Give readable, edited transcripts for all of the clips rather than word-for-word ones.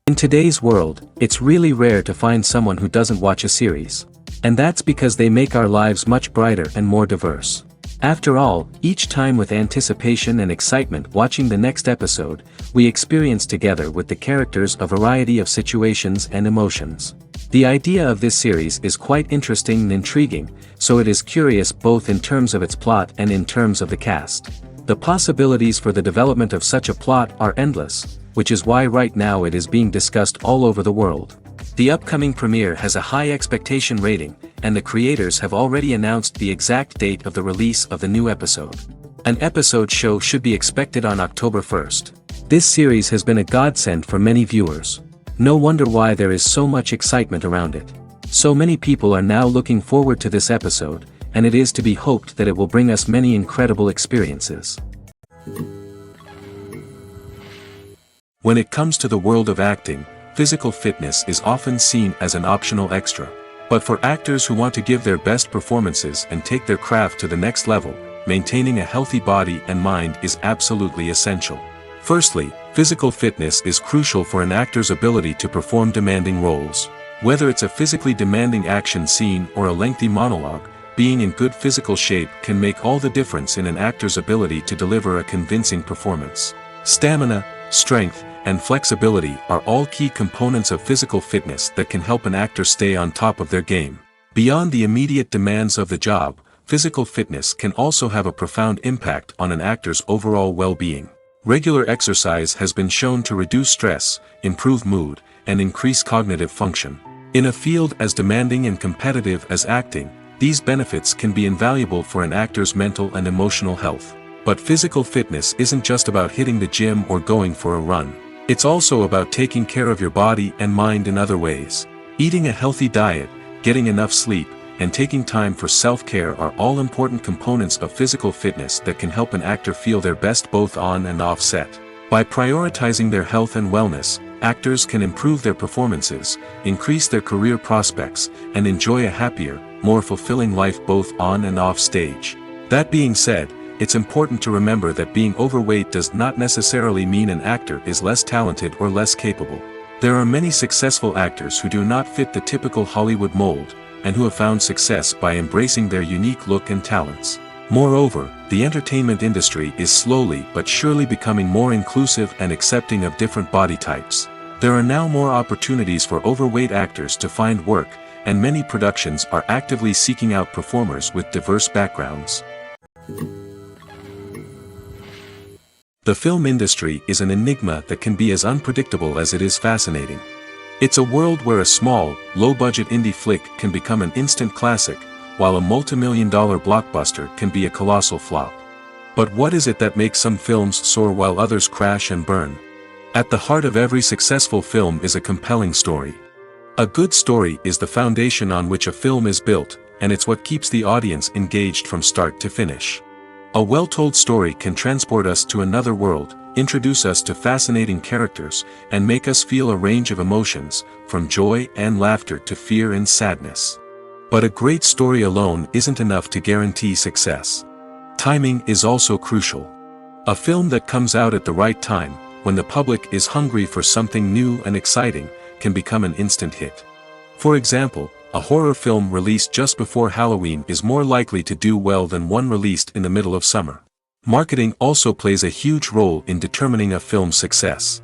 In today's world, it's really rare to find someone who doesn't watch a series. And that's because they make our lives much brighter and more diverse. After all, each time with anticipation and excitement watching the next episode, we experience together with the characters a variety of situations and emotions. The idea of this series is quite interesting and intriguing, so it is curious both in terms of its plot and in terms of the cast. The possibilities for the development of such a plot are endless, which is why right now it is being discussed all over the world. The upcoming premiere has a high expectation rating, and the creators have already announced the exact date of the release of the new episode. An episode show should be expected on October 1st. This series has been a godsend for many viewers. No wonder why there is so much excitement around it. So many people are now looking forward to this episode, and it is to be hoped that it will bring us many incredible experiences. When it comes to the world of acting, physical fitness is often seen as an optional extra. But for actors who want to give their best performances and take their craft to the next level, maintaining a healthy body and mind is absolutely essential. Firstly, physical fitness is crucial for an actor's ability to perform demanding roles. Whether it's a physically demanding action scene or a lengthy monologue, being in good physical shape can make all the difference in an actor's ability to deliver a convincing performance. Stamina, strength, and flexibility are all key components of physical fitness that can help an actor stay on top of their game. Beyond the immediate demands of the job, physical fitness can also have a profound impact on an actor's overall well-being. Regular exercise has been shown to reduce stress, improve mood, and increase cognitive function. In a field as demanding and competitive as acting, these benefits can be invaluable for an actor's mental and emotional health. But physical fitness isn't just about hitting the gym or going for a run. It's also about taking care of your body and mind in other ways. Eating a healthy diet, getting enough sleep, and taking time for self-care are all important components of physical fitness that can help an actor feel their best both on and off set. By prioritizing their health and wellness, actors can improve their performances, increase their career prospects, and enjoy a happier, more fulfilling life both on and off stage. That being said, it's important to remember that being overweight does not necessarily mean an actor is less talented or less capable. There are many successful actors who do not fit the typical Hollywood mold, and who have found success by embracing their unique look and talents. Moreover, the entertainment industry is slowly but surely becoming more inclusive and accepting of different body types. There are now more opportunities for overweight actors to find work, and many productions are actively seeking out performers with diverse backgrounds. The film industry is an enigma that can be as unpredictable as it is fascinating. It's a world where a small, low-budget indie flick can become an instant classic, while a multi-million-dollar blockbuster can be a colossal flop. But what is it that makes some films soar while others crash and burn? At the heart of every successful film is a compelling story. A good story is the foundation on which a film is built, and it's what keeps the audience engaged from start to finish. A well-told story can transport us to another world, introduce us to fascinating characters, and make us feel a range of emotions, from joy and laughter to fear and sadness. But a great story alone isn't enough to guarantee success. Timing is also crucial. A film that comes out at the right time, when the public is hungry for something new and exciting, can become an instant hit. For example, a horror film released just before Halloween is more likely to do well than one released in the middle of summer. Marketing also plays a huge role in determining a film's success.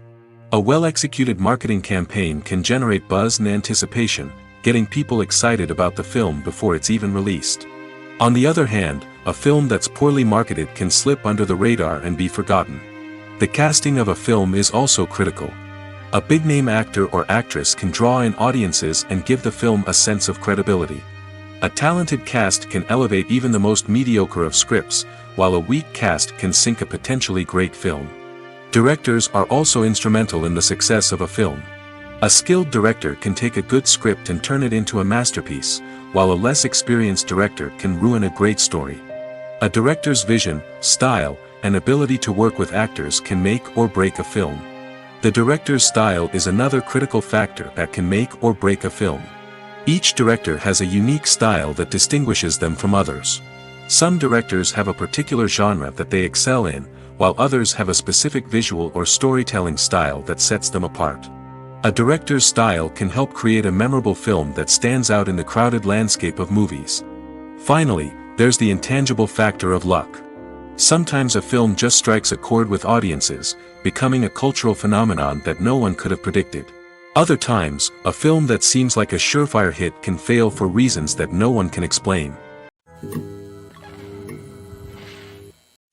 A well-executed marketing campaign can generate buzz and anticipation, getting people excited about the film before it's even released. On the other hand, a film that's poorly marketed can slip under the radar and be forgotten. The casting of a film is also critical. A big-name actor or actress can draw in audiences and give the film a sense of credibility. A talented cast can elevate even the most mediocre of scripts, while a weak cast can sink a potentially great film. Directors are also instrumental in the success of a film. A skilled director can take a good script and turn it into a masterpiece, while a less experienced director can ruin a great story. A director's vision, style, and ability to work with actors can make or break a film. The director's style is another critical factor that can make or break a film. Each director has a unique style that distinguishes them from others. Some directors have a particular genre that they excel in, while others have a specific visual or storytelling style that sets them apart. A director's style can help create a memorable film that stands out in the crowded landscape of movies. Finally, there's the intangible factor of luck. Sometimes a film just strikes a chord with audiences, becoming a cultural phenomenon that no one could have predicted. Other times, a film that seems like a surefire hit can fail for reasons that no one can explain.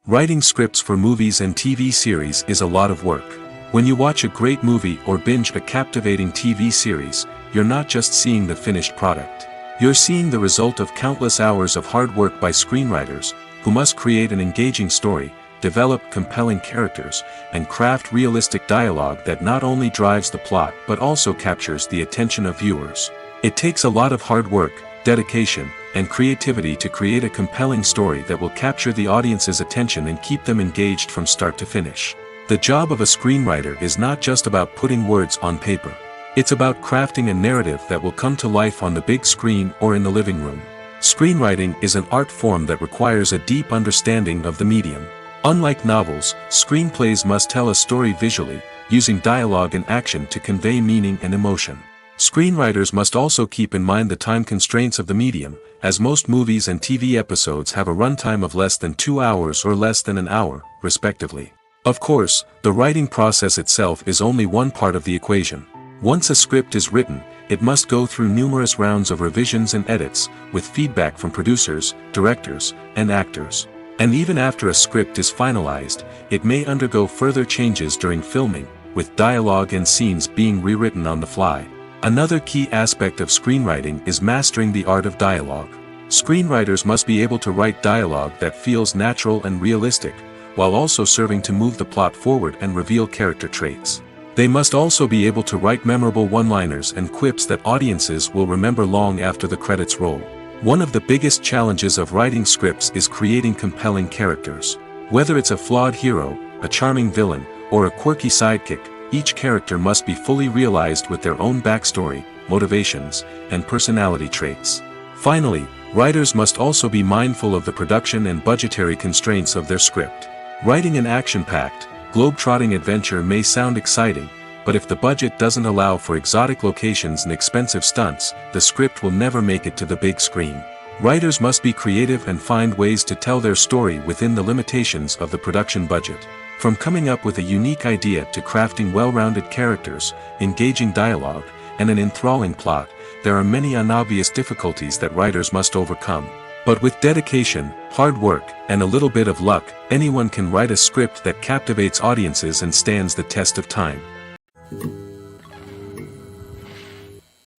Writing scripts for movies and TV series is a lot of work. When you watch a great movie or binge a captivating TV series, you're not just seeing the finished product. You're seeing the result of countless hours of hard work by screenwriters, who must create an engaging story, develop compelling characters, and craft realistic dialogue that not only drives the plot but also captures the attention of viewers. It takes a lot of hard work, dedication, and creativity to create a compelling story that will capture the audience's attention and keep them engaged from start to finish. The job of a screenwriter is not just about putting words on paper. It's about crafting a narrative that will come to life on the big screen or in the living room. Screenwriting is an art form that requires a deep understanding of the medium. Unlike novels, screenplays must tell a story visually, using dialogue and action to convey meaning and emotion. Screenwriters must also keep in mind the time constraints of the medium, as most movies and TV episodes have a runtime of less than 2 hours or less than an hour, respectively. Of course, the writing process itself is only one part of the equation. Once a script is written, it must go through numerous rounds of revisions and edits, with feedback from producers, directors, and actors. And even after a script is finalized, it may undergo further changes during filming, with dialogue and scenes being rewritten on the fly. Another key aspect of screenwriting is mastering the art of dialogue. Screenwriters must be able to write dialogue that feels natural and realistic, while also serving to move the plot forward and reveal character traits. They must also be able to write memorable one-liners and quips that audiences will remember long after the credits roll. One of the biggest challenges of writing scripts is creating compelling characters. Whether it's a flawed hero, a charming villain, or a quirky sidekick, each character must be fully realized with their own backstory, motivations, and personality traits. Finally, writers must also be mindful of the production and budgetary constraints of their script. Writing an action-packed, globe-trotting adventure may sound exciting, but if the budget doesn't allow for exotic locations and expensive stunts, the script will never make it to the big screen. Writers must be creative and find ways to tell their story within the limitations of the production budget. From coming up with a unique idea to crafting well-rounded characters, engaging dialogue, and an enthralling plot, there are many unobvious difficulties that writers must overcome. But with dedication, hard work, and a little bit of luck, anyone can write a script that captivates audiences and stands the test of time.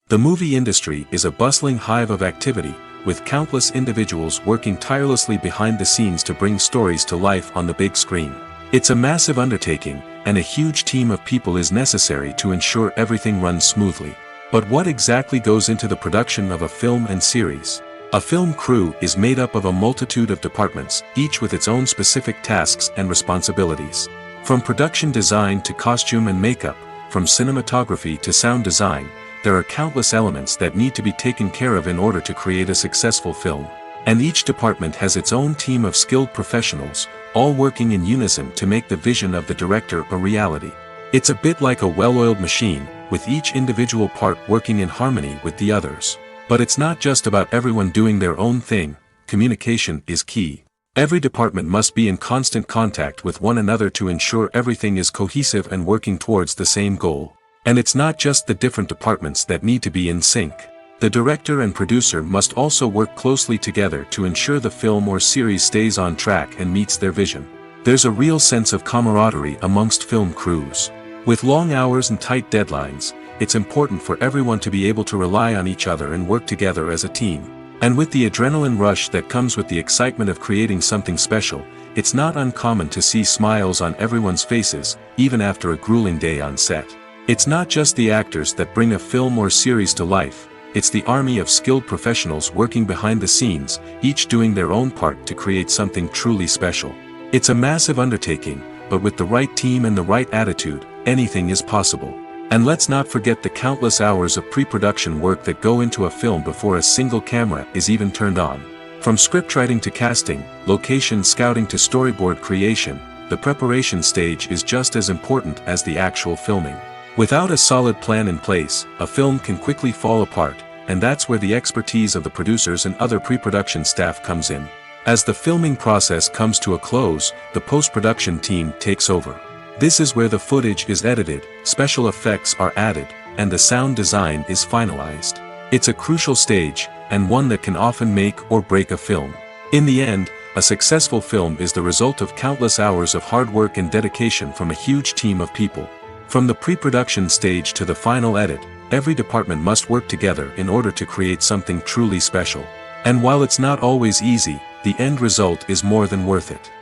The movie industry is a bustling hive of activity, with countless individuals working tirelessly behind the scenes to bring stories to life on the big screen. It's a massive undertaking, and a huge team of people is necessary to ensure everything runs smoothly. But what exactly goes into the production of a film and series? A film crew is made up of a multitude of departments, each with its own specific tasks and responsibilities. From production design to costume and makeup, from cinematography to sound design, there are countless elements that need to be taken care of in order to create a successful film. And each department has its own team of skilled professionals, all working in unison to make the vision of the director a reality. It's a bit like a well-oiled machine, with each individual part working in harmony with the others. But it's not just about everyone doing their own thing, communication is key. Every department must be in constant contact with one another to ensure everything is cohesive and working towards the same goal. And it's not just the different departments that need to be in sync. The director and producer must also work closely together to ensure the film or series stays on track and meets their vision. There's a real sense of camaraderie amongst film crews. With long hours and tight deadlines, it's important for everyone to be able to rely on each other and work together as a team. And with the adrenaline rush that comes with the excitement of creating something special, it's not uncommon to see smiles on everyone's faces, even after a grueling day on set. It's not just the actors that bring a film or series to life, it's the army of skilled professionals working behind the scenes, each doing their own part to create something truly special. It's a massive undertaking, but with the right team and the right attitude, anything is possible. And let's not forget the countless hours of pre-production work that go into a film before a single camera is even turned on. From scriptwriting to casting, location scouting to storyboard creation, the preparation stage is just as important as the actual filming. Without a solid plan in place, a film can quickly fall apart, and that's where the expertise of the producers and other pre-production staff comes in. As the filming process comes to a close, the post-production team takes over. This is where the footage is edited, special effects are added, and the sound design is finalized. It's a crucial stage, and one that can often make or break a film. In the end, a successful film is the result of countless hours of hard work and dedication from a huge team of people. From the pre-production stage to the final edit, every department must work together in order to create something truly special. And while it's not always easy, the end result is more than worth it.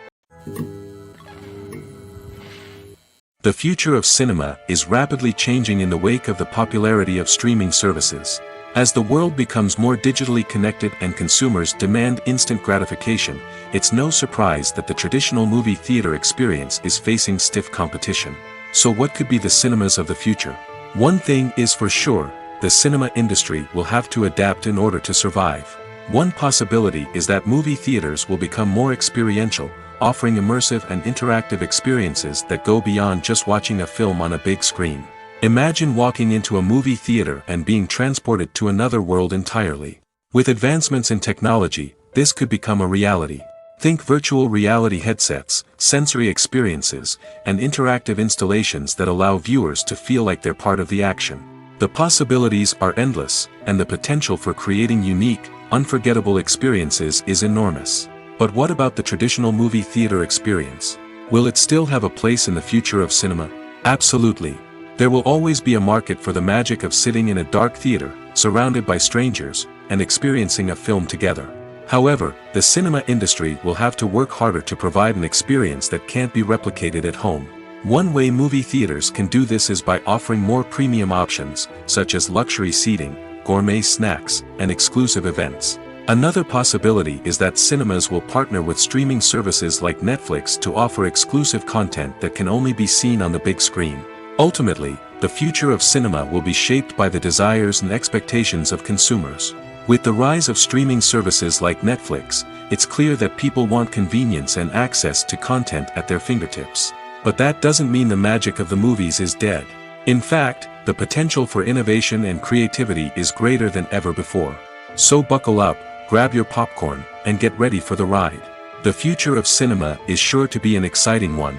The future of cinema is rapidly changing in the wake of the popularity of streaming services. As the world becomes more digitally connected and consumers demand instant gratification, it's no surprise that the traditional movie theater experience is facing stiff competition. So what could be the cinemas of the future? One thing is for sure, the cinema industry will have to adapt in order to survive. One possibility is that movie theaters will become more experiential, offering immersive and interactive experiences that go beyond just watching a film on a big screen. Imagine walking into a movie theater and being transported to another world entirely. With advancements in technology, this could become a reality. Think virtual reality headsets, sensory experiences, and interactive installations that allow viewers to feel like they're part of the action. The possibilities are endless, and the potential for creating unique, unforgettable experiences is enormous. But what about the traditional movie theater experience? Will it still have a place in the future of cinema? Absolutely. There will always be a market for the magic of sitting in a dark theater, surrounded by strangers, and experiencing a film together. However, the cinema industry will have to work harder to provide an experience that can't be replicated at home. One way movie theaters can do this is by offering more premium options, such as luxury seating, gourmet snacks, and exclusive events. Another possibility is that cinemas will partner with streaming services like Netflix to offer exclusive content that can only be seen on the big screen. Ultimately, the future of cinema will be shaped by the desires and expectations of consumers. With the rise of streaming services like Netflix, it's clear that people want convenience and access to content at their fingertips. But that doesn't mean the magic of the movies is dead. In fact, the potential for innovation and creativity is greater than ever before. So buckle up, grab your popcorn, and get ready for the ride. The future of cinema is sure to be an exciting one.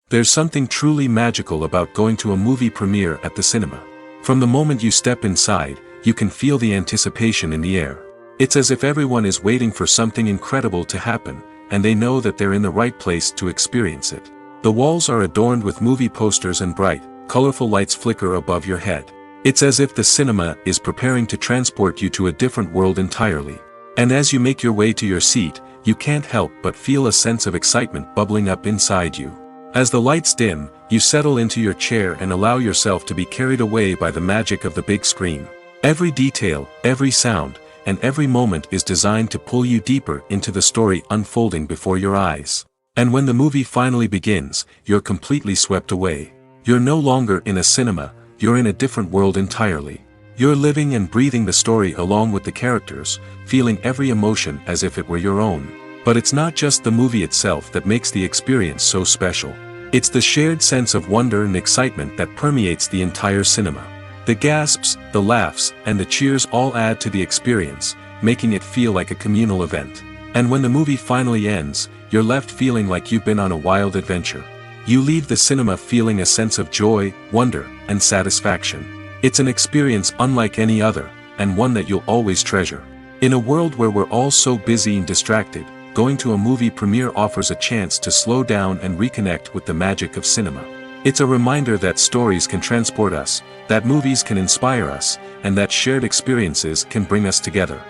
There's something truly magical about going to a movie premiere at the cinema. From the moment you step inside, you can feel the anticipation in the air. It's as if everyone is waiting for something incredible to happen, and they know that they're in the right place to experience it. The walls are adorned with movie posters and bright, colorful lights flicker above your head. It's as if the cinema is preparing to transport you to a different world entirely. And as you make your way to your seat, you can't help but feel a sense of excitement bubbling up inside you. As the lights dim, you settle into your chair and allow yourself to be carried away by the magic of the big screen. Every detail, every sound, and every moment is designed to pull you deeper into the story unfolding before your eyes. And when the movie finally begins, you're completely swept away. You're no longer in a cinema, you're in a different world entirely. You're living and breathing the story along with the characters, feeling every emotion as if it were your own. But it's not just the movie itself that makes the experience so special. It's the shared sense of wonder and excitement that permeates the entire cinema. The gasps, the laughs, and the cheers all add to the experience, making it feel like a communal event. And when the movie finally ends, you're left feeling like you've been on a wild adventure. You leave the cinema feeling a sense of joy, wonder, and satisfaction. It's an experience unlike any other, and one that you'll always treasure. In a world where we're all so busy and distracted, going to a movie premiere offers a chance to slow down and reconnect with the magic of cinema. It's a reminder that stories can transport us, that movies can inspire us, and that shared experiences can bring us together.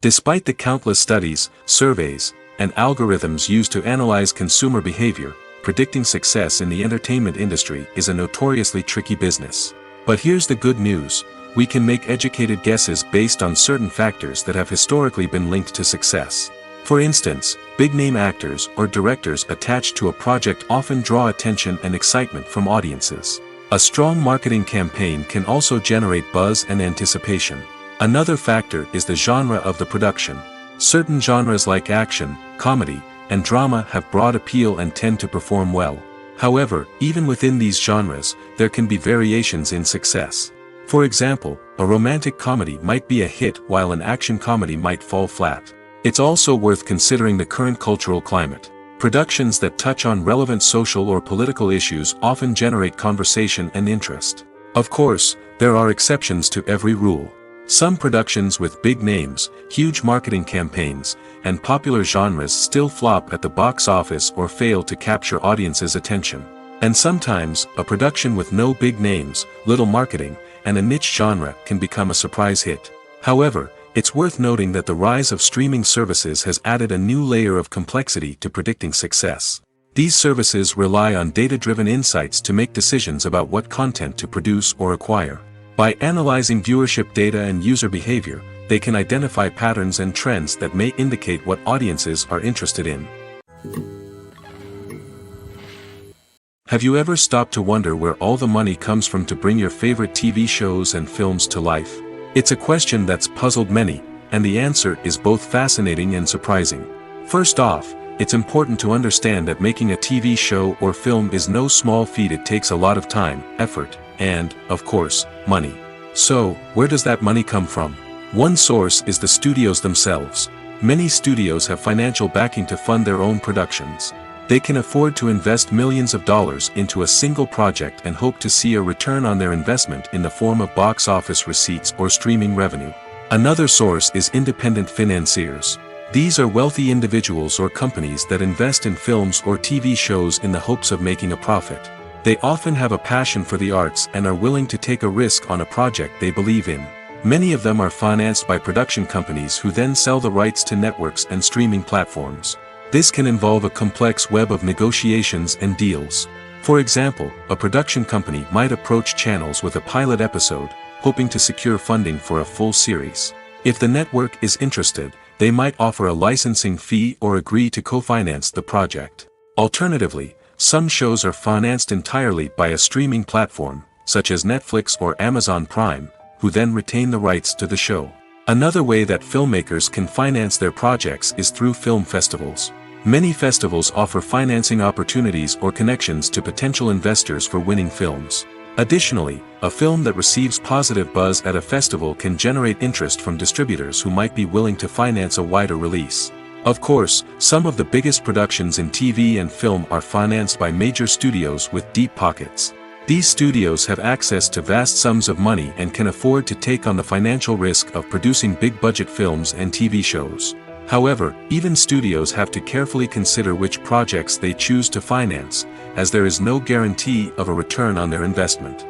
Despite the countless studies, surveys, and algorithms used to analyze consumer behavior, predicting success in the entertainment industry is a notoriously tricky business. But here's the good news: we can make educated guesses based on certain factors that have historically been linked to success. For instance, big-name actors or directors attached to a project often draw attention and excitement from audiences. A strong marketing campaign can also generate buzz and anticipation. Another factor is the genre of the production. Certain genres like action, comedy, and drama have broad appeal and tend to perform well. However, even within these genres, there can be variations in success. For example, a romantic comedy might be a hit while an action comedy might fall flat. It's also worth considering the current cultural climate. Productions that touch on relevant social or political issues often generate conversation and interest. Of course, there are exceptions to every rule. Some productions with big names, huge marketing campaigns, and popular genres still flop at the box office or fail to capture audiences' attention. And sometimes, a production with no big names, little marketing, and a niche genre can become a surprise hit. However, it's worth noting that the rise of streaming services has added a new layer of complexity to predicting success. These services rely on data-driven insights to make decisions about what content to produce or acquire. By analyzing viewership data and user behavior, they can identify patterns and trends that may indicate what audiences are interested in. Have you ever stopped to wonder where all the money comes from to bring your favorite TV shows and films to life? It's a question that's puzzled many, and the answer is both fascinating and surprising. First off, it's important to understand that making a TV show or film is no small feat. It takes a lot of time, effort, and, of course, money. So, where does that money come from? One source is the studios themselves. Many studios have financial backing to fund their own productions. They can afford to invest millions of dollars into a single project and hope to see a return on their investment in the form of box office receipts or streaming revenue. Another source is independent financiers. These are wealthy individuals or companies that invest in films or TV shows in the hopes of making a profit. They often have a passion for the arts and are willing to take a risk on a project they believe in. Many of them are financed by production companies who then sell the rights to networks and streaming platforms. This can involve a complex web of negotiations and deals. For example, a production company might approach channels with a pilot episode, hoping to secure funding for a full series. If the network is interested, they might offer a licensing fee or agree to co-finance the project. Alternatively, some shows are financed entirely by a streaming platform, such as Netflix or Amazon Prime, who then retain the rights to the show. Another way that filmmakers can finance their projects is through film festivals. Many festivals offer financing opportunities or connections to potential investors for winning films. Additionally, a film that receives positive buzz at a festival can generate interest from distributors who might be willing to finance a wider release. Of course, some of the biggest productions in TV and film are financed by major studios with deep pockets. These studios have access to vast sums of money and can afford to take on the financial risk of producing big-budget films and TV shows. However, even studios have to carefully consider which projects they choose to finance, as there is no guarantee of a return on their investment.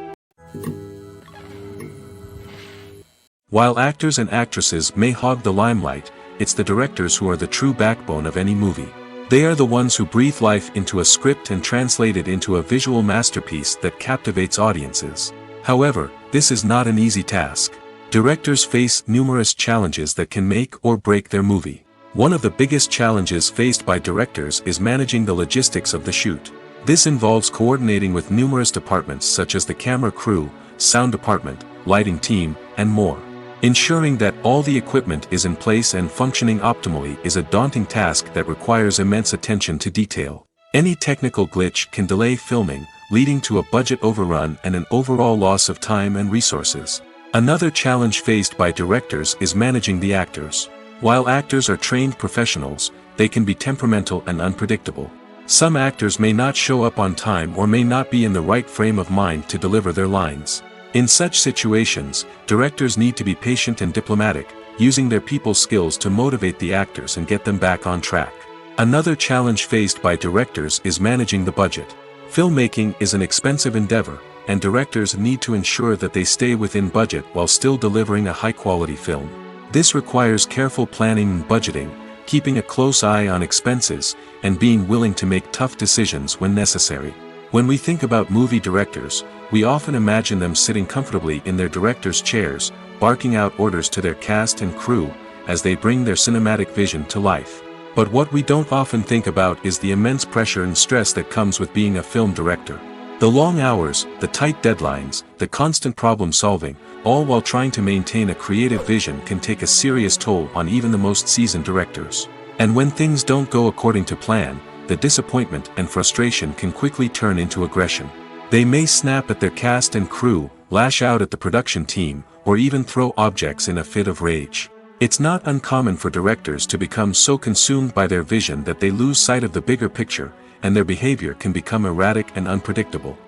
While actors and actresses may hog the limelight, it's the directors who are the true backbone of any movie. They are the ones who breathe life into a script and translate it into a visual masterpiece that captivates audiences. However, this is not an easy task. Directors face numerous challenges that can make or break their movie. One of the biggest challenges faced by directors is managing the logistics of the shoot. This involves coordinating with numerous departments such as the camera crew, sound department, lighting team, and more. Ensuring that all the equipment is in place and functioning optimally is a daunting task that requires immense attention to detail. Any technical glitch can delay filming, leading to a budget overrun and an overall loss of time and resources. Another challenge faced by directors is managing the actors. While actors are trained professionals, they can be temperamental and unpredictable. Some actors may not show up on time or may not be in the right frame of mind to deliver their lines. In such situations, directors need to be patient and diplomatic, using their people skills to motivate the actors and get them back on track. Another challenge faced by directors is managing the budget. Filmmaking is an expensive endeavor, and directors need to ensure that they stay within budget while still delivering a high-quality film. This requires careful planning and budgeting, keeping a close eye on expenses, and being willing to make tough decisions when necessary. When we think about movie directors, we often imagine them sitting comfortably in their director's chairs, barking out orders to their cast and crew, as they bring their cinematic vision to life. But what we don't often think about is the immense pressure and stress that comes with being a film director. The long hours, the tight deadlines, the constant problem solving, all while trying to maintain a creative vision can take a serious toll on even the most seasoned directors. And when things don't go according to plan, the disappointment and frustration can quickly turn into aggression. They may snap at their cast and crew, lash out at the production team, or even throw objects in a fit of rage. It's not uncommon for directors to become so consumed by their vision that they lose sight of the bigger picture, and their behavior can become erratic and unpredictable.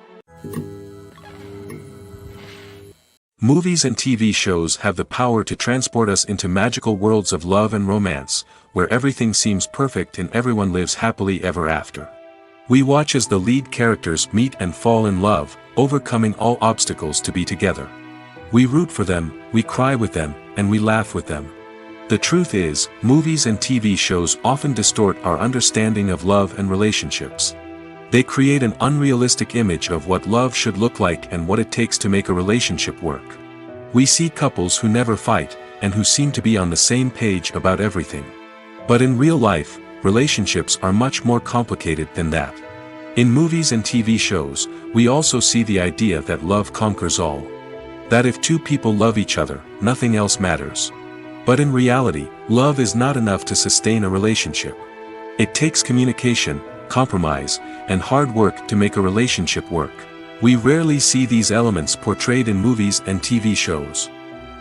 Movies and TV shows have the power to transport us into magical worlds of love and romance, where everything seems perfect and everyone lives happily ever after. We watch as the lead characters meet and fall in love, overcoming all obstacles to be together. We root for them, we cry with them, and we laugh with them. The truth is, movies and TV shows often distort our understanding of love and relationships. They create an unrealistic image of what love should look like and what it takes to make a relationship work. We see couples who never fight, and who seem to be on the same page about everything. But in real life, relationships are much more complicated than that. In movies and TV shows, we also see the idea that love conquers all. That if two people love each other, nothing else matters. But in reality, love is not enough to sustain a relationship. It takes communication, compromise, and hard work to make a relationship work. We rarely see these elements portrayed in movies and TV shows.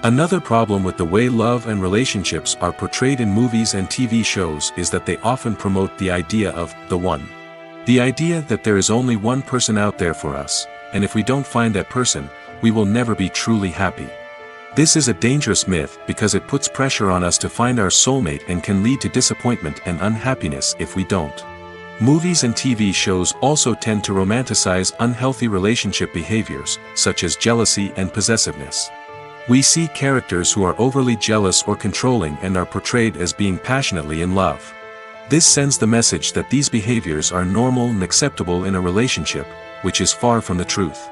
Another problem with the way love and relationships are portrayed in movies and TV shows is that they often promote the idea of the one. The idea that there is only one person out there for us, and if we don't find that person, we will never be truly happy. This is a dangerous myth because it puts pressure on us to find our soulmate and can lead to disappointment and unhappiness if we don't. Movies and TV shows also tend to romanticize unhealthy relationship behaviors, such as jealousy and possessiveness. We see characters who are overly jealous or controlling and are portrayed as being passionately in love. This sends the message that these behaviors are normal and acceptable in a relationship, which is far from the truth.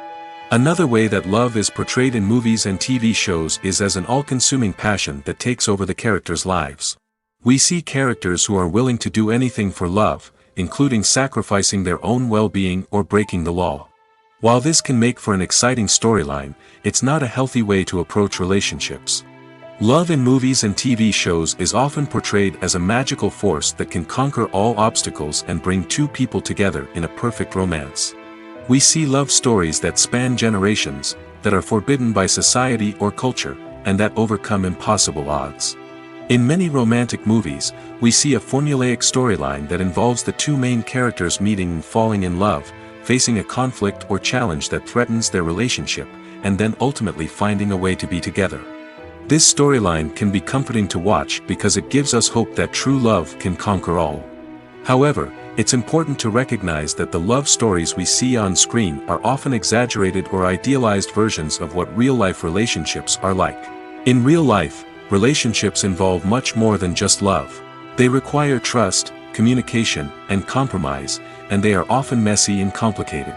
Another way that love is portrayed in movies and TV shows is as an all-consuming passion that takes over the characters' lives. We see characters who are willing to do anything for love, including sacrificing their own well-being or breaking the law. While this can make for an exciting storyline, it's not a healthy way to approach relationships. Love in movies and TV shows is often portrayed as a magical force that can conquer all obstacles and bring two people together in a perfect romance. We see love stories that span generations, that are forbidden by society or culture, and that overcome impossible odds. In many romantic movies, we see a formulaic storyline that involves the two main characters meeting and falling in love, facing a conflict or challenge that threatens their relationship, and then ultimately finding a way to be together. This storyline can be comforting to watch because it gives us hope that true love can conquer all. However, it's important to recognize that the love stories we see on screen are often exaggerated or idealized versions of what real-life relationships are like. In real life, relationships involve much more than just love. They require trust, communication, and compromise, and they are often messy and complicated.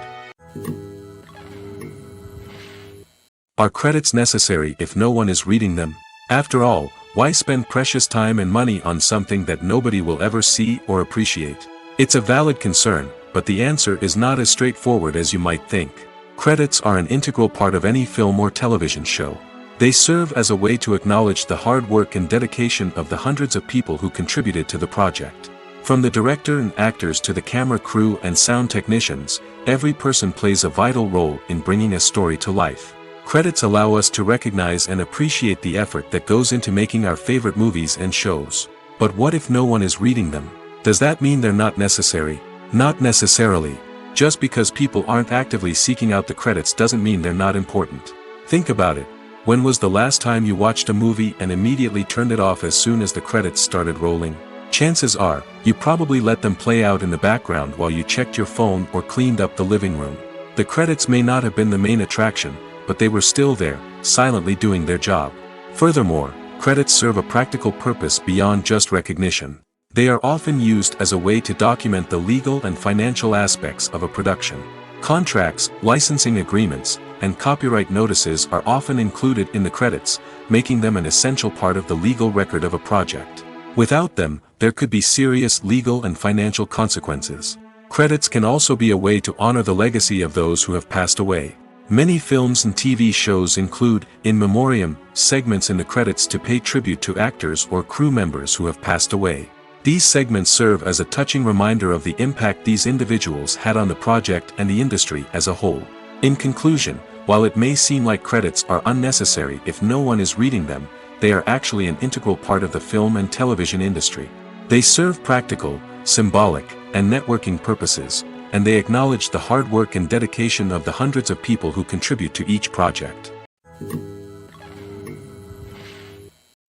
Are credits necessary if no one is reading them? After all, why spend precious time and money on something that nobody will ever see or appreciate? It's a valid concern, but the answer is not as straightforward as you might think. Credits are an integral part of any film or television show. They serve as a way to acknowledge the hard work and dedication of the hundreds of people who contributed to the project. From the director and actors to the camera crew and sound technicians, every person plays a vital role in bringing a story to life. Credits allow us to recognize and appreciate the effort that goes into making our favorite movies and shows. But what if no one is reading them? Does that mean they're not necessary? Not necessarily. Just because people aren't actively seeking out the credits doesn't mean they're not important. Think about it. When was the last time you watched a movie and immediately turned it off as soon as the credits started rolling? Chances are, you probably let them play out in the background while you checked your phone or cleaned up the living room. The credits may not have been the main attraction, but they were still there, silently doing their job. Furthermore, credits serve a practical purpose beyond just recognition. They are often used as a way to document the legal and financial aspects of a production. Contracts, licensing agreements, and copyright notices are often included in the credits, making them an essential part of the legal record of a project. Without them, there could be serious legal and financial consequences. Credits can also be a way to honor the legacy of those who have passed away. Many films and TV shows include, in memoriam, segments in the credits to pay tribute to actors or crew members who have passed away. These segments serve as a touching reminder of the impact these individuals had on the project and the industry as a whole. In conclusion, while it may seem like credits are unnecessary if no one is reading them, they are actually an integral part of the film and television industry. They serve practical, symbolic, and networking purposes, and they acknowledge the hard work and dedication of the hundreds of people who contribute to each project.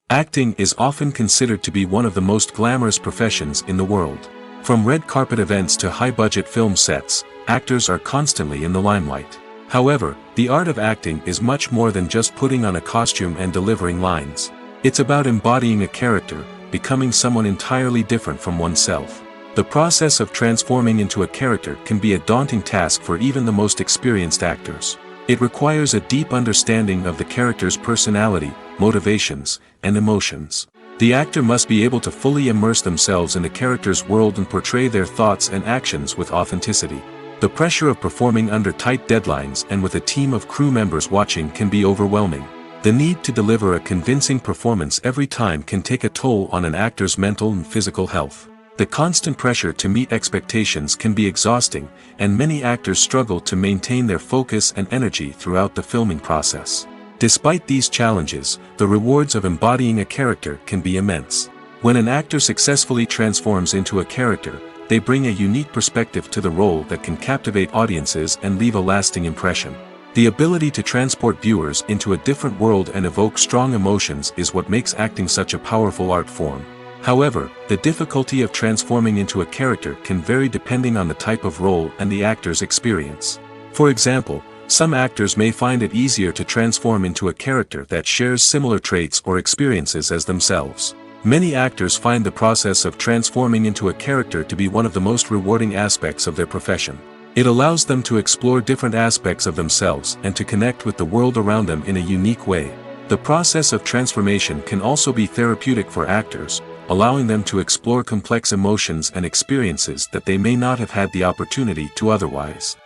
Acting is often considered to be one of the most glamorous professions in the world. From red carpet events to high-budget film sets, actors are constantly in the limelight. However, the art of acting is much more than just putting on a costume and delivering lines. It's about embodying a character, becoming someone entirely different from oneself. The process of transforming into a character can be a daunting task for even the most experienced actors. It requires a deep understanding of the character's personality, motivations, and emotions. The actor must be able to fully immerse themselves in the character's world and portray their thoughts and actions with authenticity. The pressure of performing under tight deadlines and with a team of crew members watching can be overwhelming. The need to deliver a convincing performance every time can take a toll on an actor's mental and physical health. The constant pressure to meet expectations can be exhausting, and many actors struggle to maintain their focus and energy throughout the filming process. Despite these challenges, the rewards of embodying a character can be immense. When an actor successfully transforms into a character, they bring a unique perspective to the role that can captivate audiences and leave a lasting impression. The ability to transport viewers into a different world and evoke strong emotions is what makes acting such a powerful art form. However, the difficulty of transforming into a character can vary depending on the type of role and the actor's experience. For example, some actors may find it easier to transform into a character that shares similar traits or experiences as themselves. Many actors find the process of transforming into a character to be one of the most rewarding aspects of their profession. It allows them to explore different aspects of themselves and to connect with the world around them in a unique way. The process of transformation can also be therapeutic for actors, allowing them to explore complex emotions and experiences that they may not have had the opportunity to otherwise.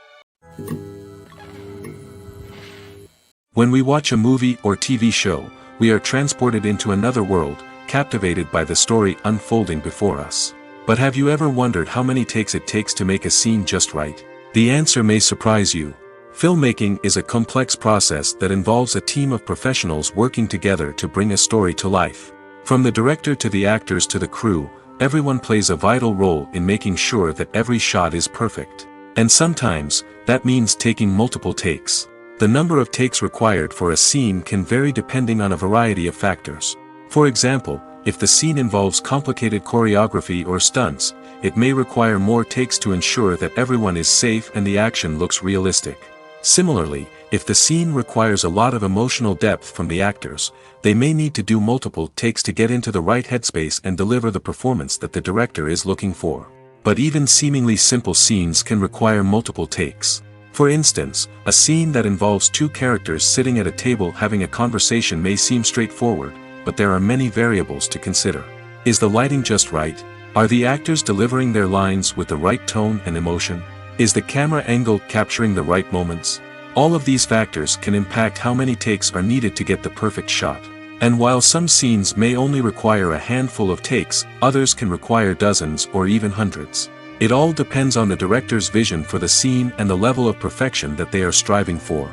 When we watch a movie or TV show, we are transported into another world, captivated by the story unfolding before us. But have you ever wondered how many takes it takes to make a scene just right? The answer may surprise you. Filmmaking is a complex process that involves a team of professionals working together to bring a story to life. From the director to the actors to the crew, everyone plays a vital role in making sure that every shot is perfect. And sometimes, that means taking multiple takes. The number of takes required for a scene can vary depending on a variety of factors. For example, if the scene involves complicated choreography or stunts, it may require more takes to ensure that everyone is safe and the action looks realistic. Similarly, if the scene requires a lot of emotional depth from the actors, they may need to do multiple takes to get into the right headspace and deliver the performance that the director is looking for. But even seemingly simple scenes can require multiple takes. For instance, a scene that involves two characters sitting at a table having a conversation may seem straightforward, but there are many variables to consider. Is the lighting just right? Are the actors delivering their lines with the right tone and emotion? Is the camera angle capturing the right moments? All of these factors can impact how many takes are needed to get the perfect shot. And while some scenes may only require a handful of takes, others can require dozens or even hundreds. It all depends on the director's vision for the scene and the level of perfection that they are striving for.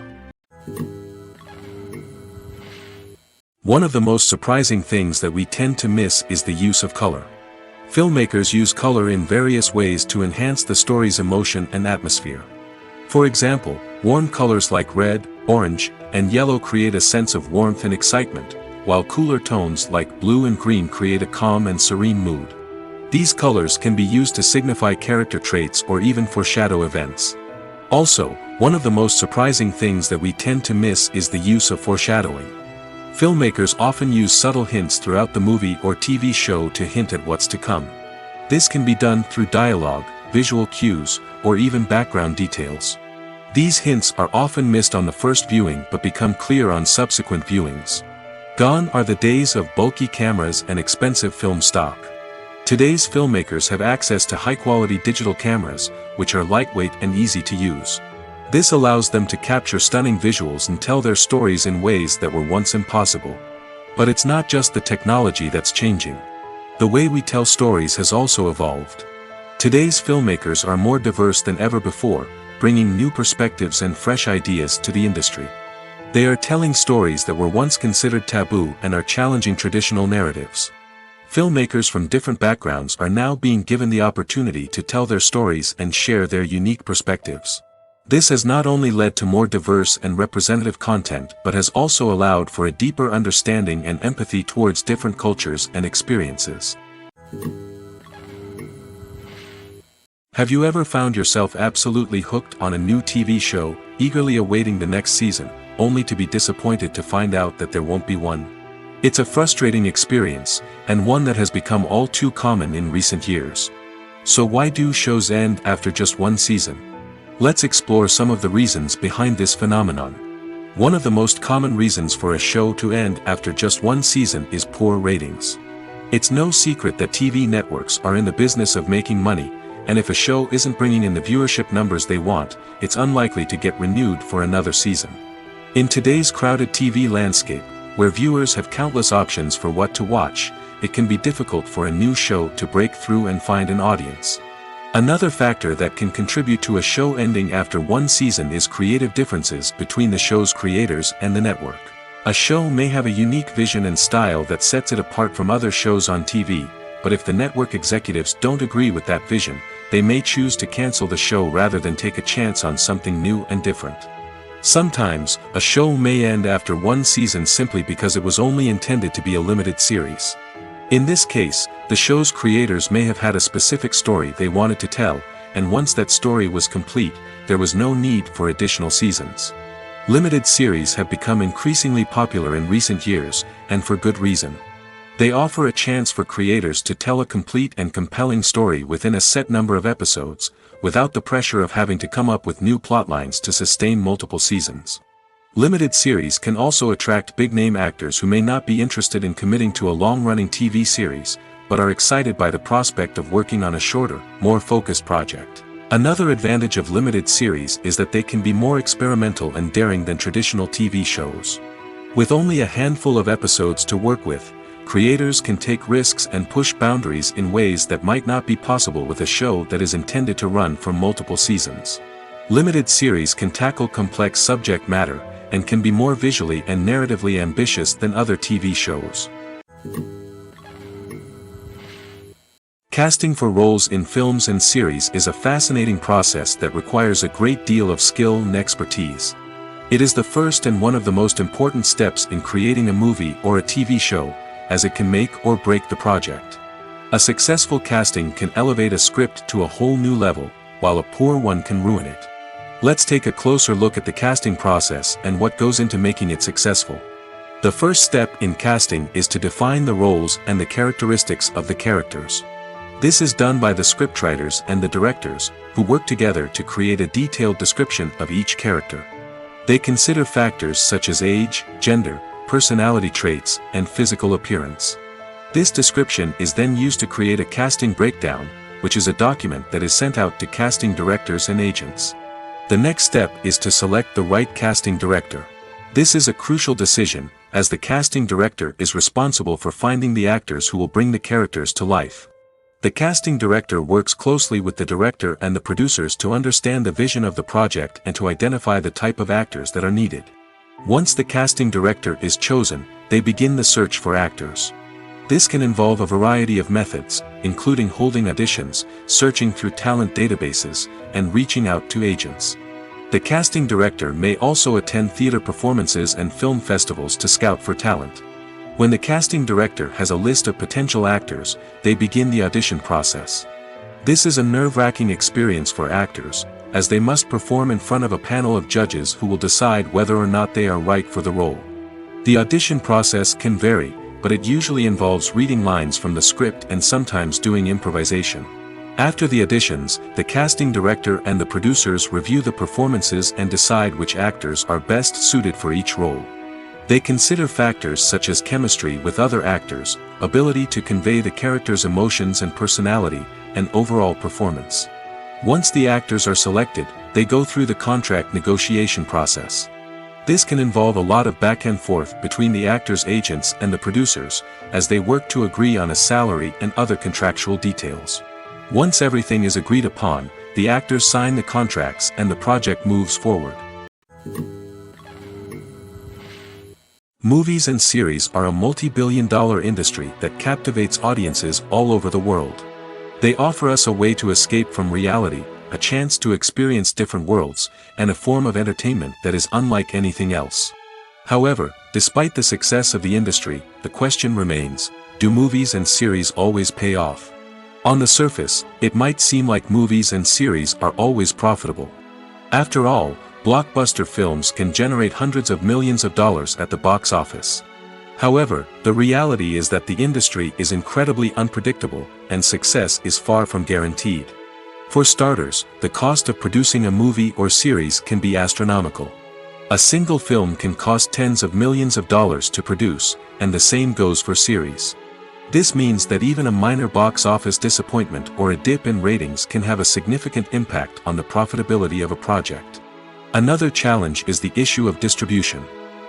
One of the most surprising things that we tend to miss is the use of color. Filmmakers use color in various ways to enhance the story's emotion and atmosphere. For example, warm colors like red, orange, and yellow create a sense of warmth and excitement, while cooler tones like blue and green create a calm and serene mood. These colors can be used to signify character traits or even foreshadow events. Also, one of the most surprising things that we tend to miss is the use of foreshadowing. Filmmakers often use subtle hints throughout the movie or TV show to hint at what's to come. This can be done through dialogue, visual cues, or even background details. These hints are often missed on the first viewing but become clear on subsequent viewings. Gone are the days of bulky cameras and expensive film stock. Today's filmmakers have access to high-quality digital cameras, which are lightweight and easy to use. This allows them to capture stunning visuals and tell their stories in ways that were once impossible. But it's not just the technology that's changing. The way we tell stories has also evolved. Today's filmmakers are more diverse than ever before, bringing new perspectives and fresh ideas to the industry. They are telling stories that were once considered taboo and are challenging traditional narratives. Filmmakers from different backgrounds are now being given the opportunity to tell their stories and share their unique perspectives. This has not only led to more diverse and representative content but has also allowed for a deeper understanding and empathy towards different cultures and experiences. Have you ever found yourself absolutely hooked on a new TV show, eagerly awaiting the next season, only to be disappointed to find out that there won't be one? It's a frustrating experience, and one that has become all too common in recent years. So why do shows end after just one season? Let's explore some of the reasons behind this phenomenon. One of the most common reasons for a show to end after just one season is poor ratings. It's no secret that TV networks are in the business of making money, and if a show isn't bringing in the viewership numbers they want, it's unlikely to get renewed for another season. In today's crowded TV landscape, where viewers have countless options for what to watch, it can be difficult for a new show to break through and find an audience. Another factor that can contribute to a show ending after one season is creative differences between the show's creators and the network. A show may have a unique vision and style that sets it apart from other shows on TV, but if the network executives don't agree with that vision, they may choose to cancel the show rather than take a chance on something new and different. Sometimes, a show may end after one season simply because it was only intended to be a limited series. In this case, the show's creators may have had a specific story they wanted to tell, and once that story was complete, there was no need for additional seasons. Limited series have become increasingly popular in recent years, and for good reason. They offer a chance for creators to tell a complete and compelling story within a set number of episodes, without the pressure of having to come up with new plotlines to sustain multiple seasons. Limited series can also attract big-name actors who may not be interested in committing to a long-running TV series, but are excited by the prospect of working on a shorter, more focused project. Another advantage of limited series is that they can be more experimental and daring than traditional TV shows. With only a handful of episodes to work with, creators can take risks and push boundaries in ways that might not be possible with a show that is intended to run for multiple seasons. Limited series can tackle complex subject matter, and can be more visually and narratively ambitious than other TV shows. Casting for roles in films and series is a fascinating process that requires a great deal of skill and expertise. It is the first and one of the most important steps in creating a movie or a TV show, as it can make or break the project. A successful casting can elevate a script to a whole new level, while a poor one can ruin it. Let's take a closer look at the casting process and what goes into making it successful. The first step in casting is to define the roles and the characteristics of the characters. This is done by the scriptwriters and the directors, who work together to create a detailed description of each character. They consider factors such as age, gender, personality traits, and physical appearance. This description is then used to create a casting breakdown, which is a document that is sent out to casting directors and agents. The next step is to select the right casting director. This is a crucial decision, as the casting director is responsible for finding the actors who will bring the characters to life. The casting director works closely with the director and the producers to understand the vision of the project and to identify the type of actors that are needed. Once the casting director is chosen, they begin the search for actors. This can involve a variety of methods, including holding auditions, searching through talent databases, and reaching out to agents. The casting director may also attend theater performances and film festivals to scout for talent. When the casting director has a list of potential actors, they begin the audition process. This is a nerve-wracking experience for actors, as they must perform in front of a panel of judges who will decide whether or not they are right for the role. The audition process can vary, but it usually involves reading lines from the script and sometimes doing improvisation. After the auditions, the casting director and the producers review the performances and decide which actors are best suited for each role. They consider factors such as chemistry with other actors, ability to convey the character's emotions and personality, and overall performance. Once the actors are selected, they go through the contract negotiation process. This can involve a lot of back and forth between the actors' agents and the producers, as they work to agree on a salary and other contractual details. Once everything is agreed upon, the actors sign the contracts and the project moves forward. Movies and series are a multi-billion-dollar industry that captivates audiences all over the world. They offer us a way to escape from reality, a chance to experience different worlds, and a form of entertainment that is unlike anything else. However, despite the success of the industry, the question remains, do movies and series always pay off? On the surface, it might seem like movies and series are always profitable. After all, blockbuster films can generate hundreds of millions of dollars at the box office. However, the reality is that the industry is incredibly unpredictable, and success is far from guaranteed. For starters, the cost of producing a movie or series can be astronomical. A single film can cost tens of millions of dollars to produce, and the same goes for series. This means that even a minor box office disappointment or a dip in ratings can have a significant impact on the profitability of a project. Another challenge is the issue of distribution.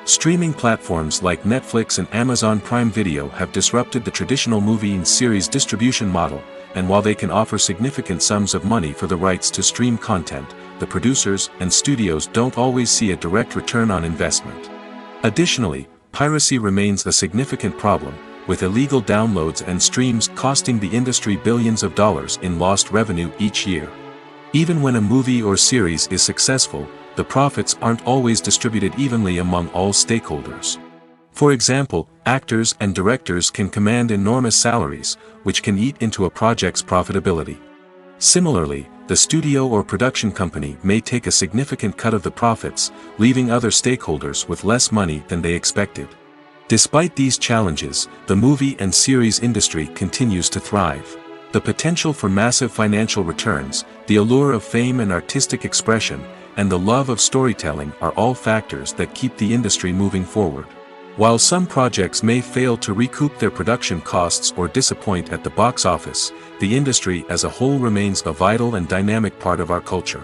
Streaming platforms like Netflix and Amazon Prime Video have disrupted the traditional movie and series distribution model, and while they can offer significant sums of money for the rights to stream content, the producers and studios don't always see a direct return on investment. Additionally, piracy remains a significant problem, with illegal downloads and streams costing the industry billions of dollars in lost revenue each year. Even when a movie or series is successful, the profits aren't always distributed evenly among all stakeholders. For example, actors and directors can command enormous salaries, which can eat into a project's profitability. Similarly, the studio or production company may take a significant cut of the profits, leaving other stakeholders with less money than they expected. Despite these challenges, the movie and series industry continues to thrive. The potential for massive financial returns, the allure of fame and artistic expression, and the love of storytelling are all factors that keep the industry moving forward. While some projects may fail to recoup their production costs or disappoint at the box office, the industry as a whole remains a vital and dynamic part of our culture.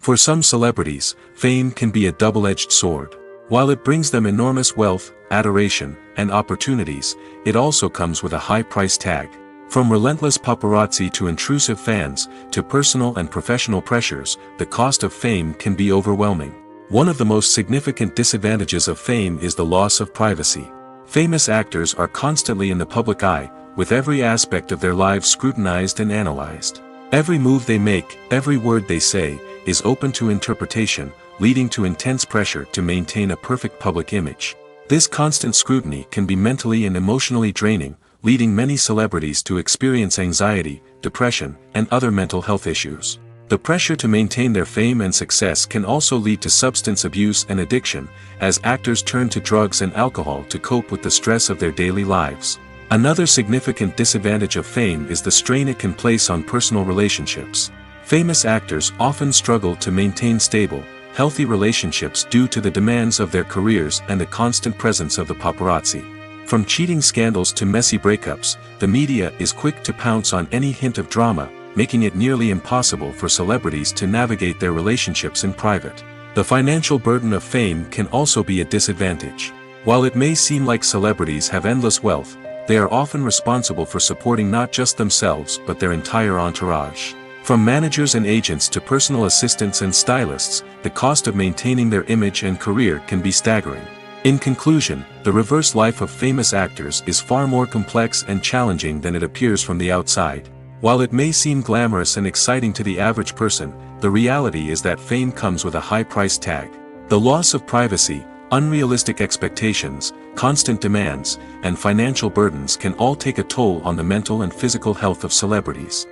For some celebrities, fame can be a double-edged sword. While it brings them enormous wealth, adoration, and opportunities, it also comes with a high price tag. From relentless paparazzi to intrusive fans, to personal and professional pressures, the cost of fame can be overwhelming. One of the most significant disadvantages of fame is the loss of privacy. Famous actors are constantly in the public eye, with every aspect of their lives scrutinized and analyzed. Every move they make, every word they say, is open to interpretation, leading to intense pressure to maintain a perfect public image. This constant scrutiny can be mentally and emotionally draining, leading many celebrities to experience anxiety, depression, and other mental health issues. The pressure to maintain their fame and success can also lead to substance abuse and addiction, as actors turn to drugs and alcohol to cope with the stress of their daily lives. Another significant disadvantage of fame is the strain it can place on personal relationships. Famous actors often struggle to maintain stable, healthy relationships due to the demands of their careers and the constant presence of the paparazzi. From cheating scandals to messy breakups, the media is quick to pounce on any hint of drama, making it nearly impossible for celebrities to navigate their relationships in private. The financial burden of fame can also be a disadvantage. While it may seem like celebrities have endless wealth, they are often responsible for supporting not just themselves but their entire entourage. From managers and agents to personal assistants and stylists, the cost of maintaining their image and career can be staggering. In conclusion, the reverse life of famous actors is far more complex and challenging than it appears from the outside. While it may seem glamorous and exciting to the average person, the reality is that fame comes with a high price tag. The loss of privacy, unrealistic expectations, constant demands, and financial burdens can all take a toll on the mental and physical health of celebrities.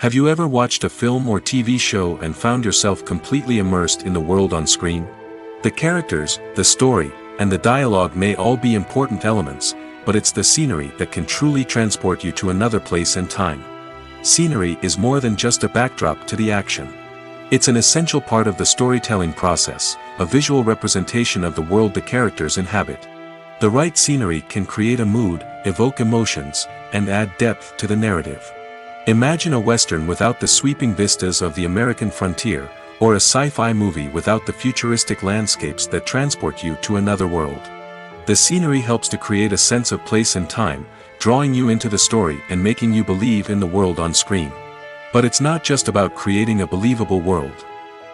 Have you ever watched a film or TV show and found yourself completely immersed in the world on screen? The characters, the story, and the dialogue may all be important elements, but it's the scenery that can truly transport you to another place and time. Scenery is more than just a backdrop to the action. It's an essential part of the storytelling process, a visual representation of the world the characters inhabit. The right scenery can create a mood, evoke emotions, and add depth to the narrative. Imagine a Western without the sweeping vistas of the American frontier, or a sci-fi movie without the futuristic landscapes that transport you to another world. The scenery helps to create a sense of place and time, drawing you into the story and making you believe in the world on screen. But it's not just about creating a believable world.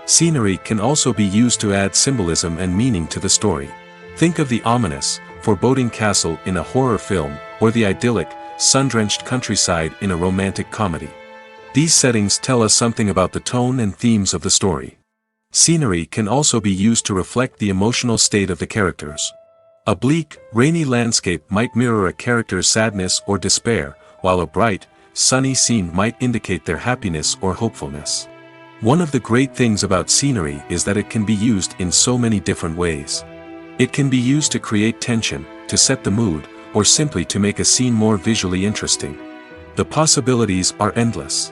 Scenery can also be used to add symbolism and meaning to the story. Think of the ominous, foreboding castle in a horror film, or the idyllic, sun-drenched countryside in a romantic comedy. These settings tell us something about the tone and themes of the story. Scenery can also be used to reflect the emotional state of the characters. A bleak, rainy landscape might mirror a character's sadness or despair, while a bright, sunny scene might indicate their happiness or hopefulness. One of the great things about scenery is that it can be used in so many different ways. It can be used to create tension, to set the mood, or simply to make a scene more visually interesting. The possibilities are endless.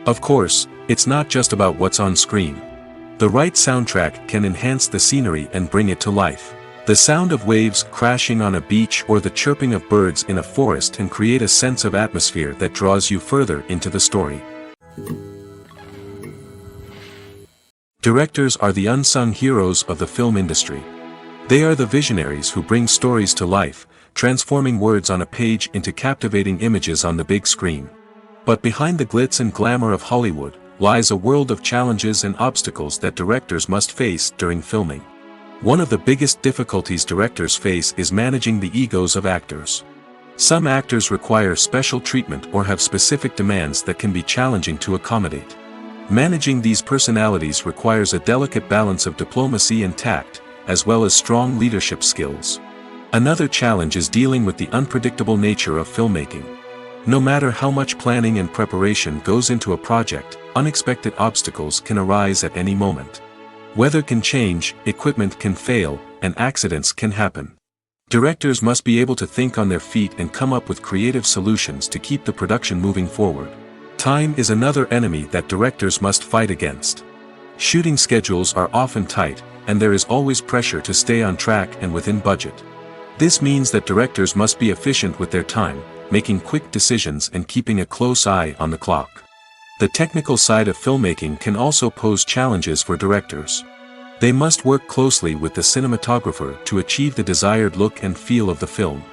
Of course, it's not just about what's on screen. The right soundtrack can enhance the scenery and bring it to life. The sound of waves crashing on a beach or the chirping of birds in a forest can create a sense of atmosphere that draws you further into the story. Directors are the unsung heroes of the film industry. They are the visionaries who bring stories to life, transforming words on a page into captivating images on the big screen. But behind the glitz and glamour of Hollywood, lies a world of challenges and obstacles that directors must face during filming. One of the biggest difficulties directors face is managing the egos of actors. Some actors require special treatment or have specific demands that can be challenging to accommodate. Managing these personalities requires a delicate balance of diplomacy and tact, as well as strong leadership skills. Another challenge is dealing with the unpredictable nature of filmmaking. No matter how much planning and preparation goes into a project, unexpected obstacles can arise at any moment. Weather can change, equipment can fail, and accidents can happen. Directors must be able to think on their feet and come up with creative solutions to keep the production moving forward. Time is another enemy that directors must fight against. Shooting schedules are often tight, and there is always pressure to stay on track and within budget. This means that directors must be efficient with their time, making quick decisions and keeping a close eye on the clock. The technical side of filmmaking can also pose challenges for directors. They must work closely with the cinematographer to achieve the desired look and feel of the film.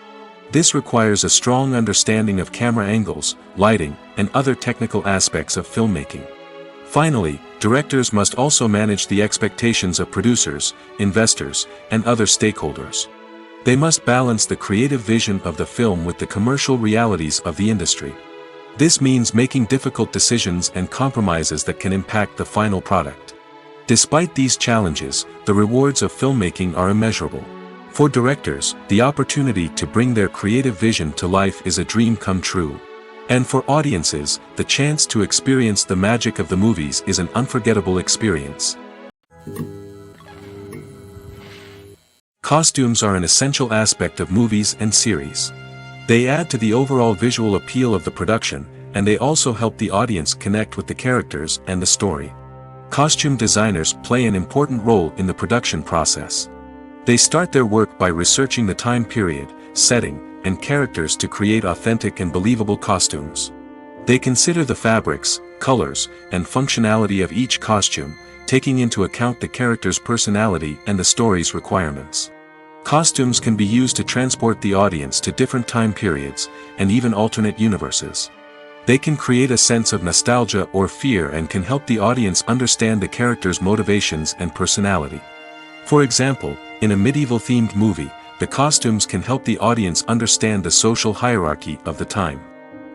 This requires a strong understanding of camera angles, lighting, and other technical aspects of filmmaking. Finally, directors must also manage the expectations of producers, investors, and other stakeholders. They must balance the creative vision of the film with the commercial realities of the industry. This means making difficult decisions and compromises that can impact the final product. Despite these challenges, the rewards of filmmaking are immeasurable. For directors, the opportunity to bring their creative vision to life is a dream come true. And for audiences, the chance to experience the magic of the movies is an unforgettable experience. Costumes are an essential aspect of movies and series. They add to the overall visual appeal of the production, and they also help the audience connect with the characters and the story. Costume designers play an important role in the production process. They start their work by researching the time period, setting, and characters to create authentic and believable costumes. They consider the fabrics, colors, and functionality of each costume, taking into account the character's personality and the story's requirements. Costumes can be used to transport the audience to different time periods, and even alternate universes. They can create a sense of nostalgia or fear and can help the audience understand the character's motivations and personality. For example, in a medieval-themed movie, the costumes can help the audience understand the social hierarchy of the time.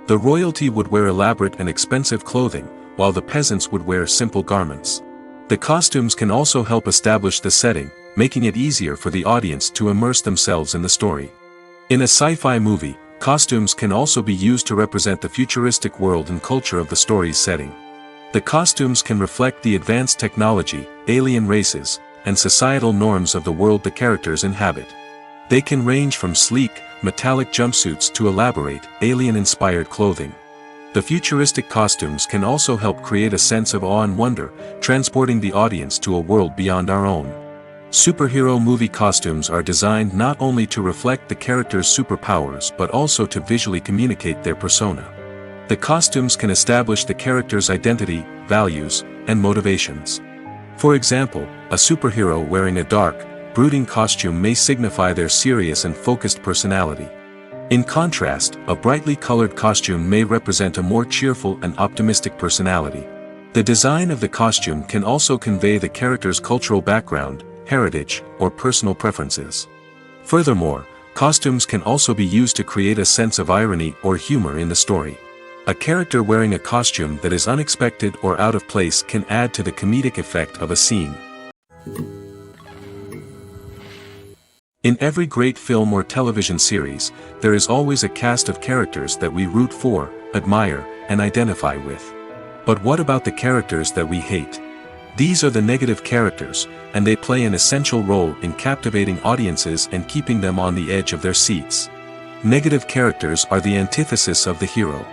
The royalty would wear elaborate and expensive clothing, while the peasants would wear simple garments. The costumes can also help establish the setting, making it easier for the audience to immerse themselves in the story. In a sci-fi movie, costumes can also be used to represent the futuristic world and culture of the story's setting. The costumes can reflect the advanced technology, alien races, and societal norms of the world the characters inhabit. They can range from sleek, metallic jumpsuits to elaborate, alien-inspired clothing. The futuristic costumes can also help create a sense of awe and wonder, transporting the audience to a world beyond our own. Superhero movie costumes are designed not only to reflect the character's superpowers but also to visually communicate their persona. The costumes can establish the character's identity, values, and motivations. For example, a superhero wearing a dark, brooding costume may signify their serious and focused personality. In contrast, a brightly colored costume may represent a more cheerful and optimistic personality. The design of the costume can also convey the character's cultural background, heritage, or personal preferences. Furthermore, costumes can also be used to create a sense of irony or humor in the story. A character wearing a costume that is unexpected or out of place can add to the comedic effect of a scene. In every great film or television series, there is always a cast of characters that we root for, admire, and identify with. But what about the characters that we hate? These are the negative characters, and they play an essential role in captivating audiences and keeping them on the edge of their seats. Negative characters are the antithesis of the hero.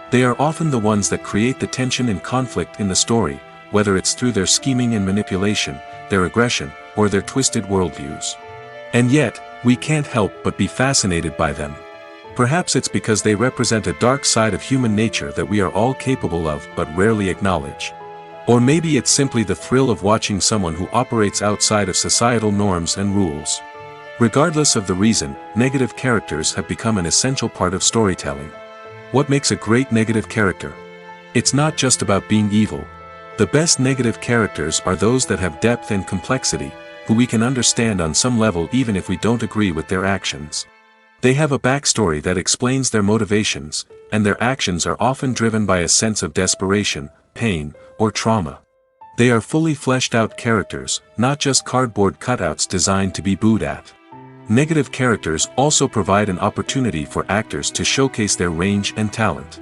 They are often the ones that create the tension and conflict in the story, whether it's through their scheming and manipulation, their aggression, or their twisted worldviews. And yet, we can't help but be fascinated by them. Perhaps it's because they represent a dark side of human nature that we are all capable of but rarely acknowledge. Or maybe it's simply the thrill of watching someone who operates outside of societal norms and rules. Regardless of the reason, negative characters have become an essential part of storytelling. What makes a great negative character? It's not just about being evil. The best negative characters are those that have depth and complexity, who we can understand on some level even if we don't agree with their actions. They have a backstory that explains their motivations, and their actions are often driven by a sense of desperation, pain, or trauma. They are fully fleshed out characters, not just cardboard cutouts designed to be booed at. Negative characters also provide an opportunity for actors to showcase their range and talent.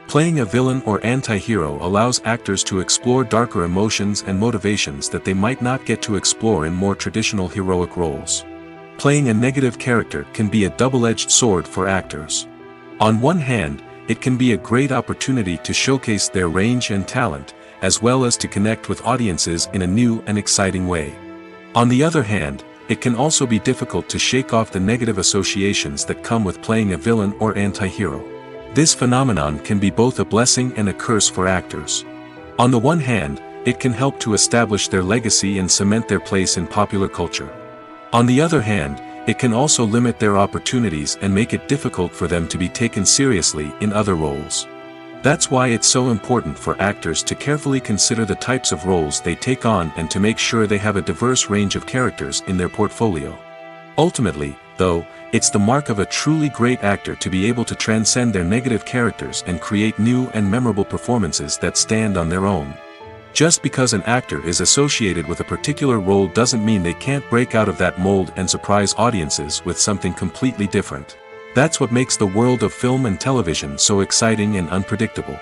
Playing a villain or anti-hero allows actors to explore darker emotions and motivations that they might not get to explore in more traditional heroic roles. Playing a negative character can be a double-edged sword for actors. On one hand, it can be a great opportunity to showcase their range and talent, as well as to connect with audiences in a new and exciting way. On the other hand, it can also be difficult to shake off the negative associations that come with playing a villain or anti-hero. This phenomenon can be both a blessing and a curse for actors. On the one hand, it can help to establish their legacy and cement their place in popular culture. On the other hand, it can also limit their opportunities and make it difficult for them to be taken seriously in other roles. That's why it's so important for actors to carefully consider the types of roles they take on and to make sure they have a diverse range of characters in their portfolio. Ultimately, though, it's the mark of a truly great actor to be able to transcend their negative characters and create new and memorable performances that stand on their own. Just because an actor is associated with a particular role doesn't mean they can't break out of that mold and surprise audiences with something completely different. That's what makes the world of film and television so exciting and unpredictable.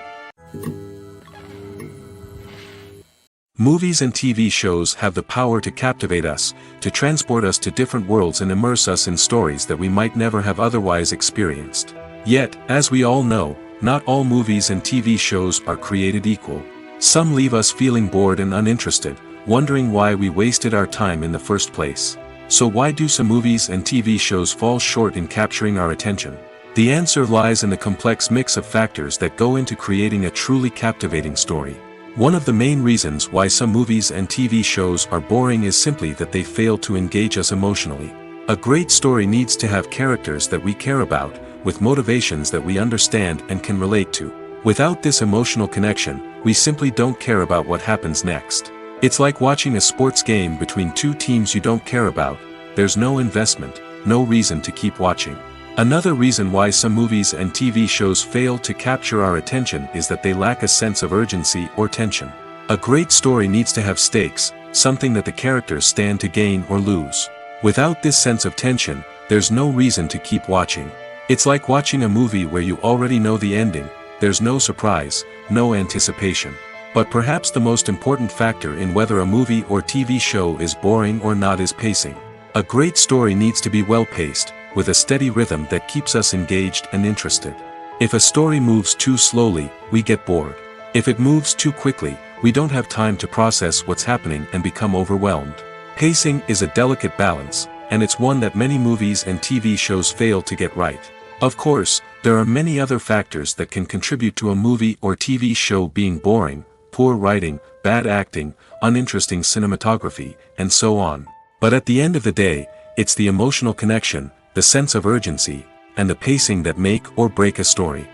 Movies and TV shows have the power to captivate us, to transport us to different worlds and immerse us in stories that we might never have otherwise experienced. Yet, as we all know, not all movies and TV shows are created equal. Some leave us feeling bored and uninterested, wondering why we wasted our time in the first place. So why do some movies and TV shows fall short in capturing our attention? The answer lies in the complex mix of factors that go into creating a truly captivating story. One of the main reasons why some movies and TV shows are boring is simply that they fail to engage us emotionally. A great story needs to have characters that we care about, with motivations that we understand and can relate to. Without this emotional connection, we simply don't care about what happens next. It's like watching a sports game between two teams you don't care about. There's no investment, no reason to keep watching. Another reason why some movies and TV shows fail to capture our attention is that they lack a sense of urgency or tension. A great story needs to have stakes, something that the characters stand to gain or lose. Without this sense of tension, there's no reason to keep watching. It's like watching a movie where you already know the ending. There's no surprise, no anticipation. But perhaps the most important factor in whether a movie or TV show is boring or not is pacing. A great story needs to be well-paced, with a steady rhythm that keeps us engaged and interested. If a story moves too slowly, we get bored. If it moves too quickly, we don't have time to process what's happening and become overwhelmed. Pacing is a delicate balance, and it's one that many movies and TV shows fail to get right. Of course, there are many other factors that can contribute to a movie or TV show being boring: poor writing, bad acting, uninteresting cinematography, and so on. But at the end of the day, it's the emotional connection, the sense of urgency, and the pacing that make or break a story.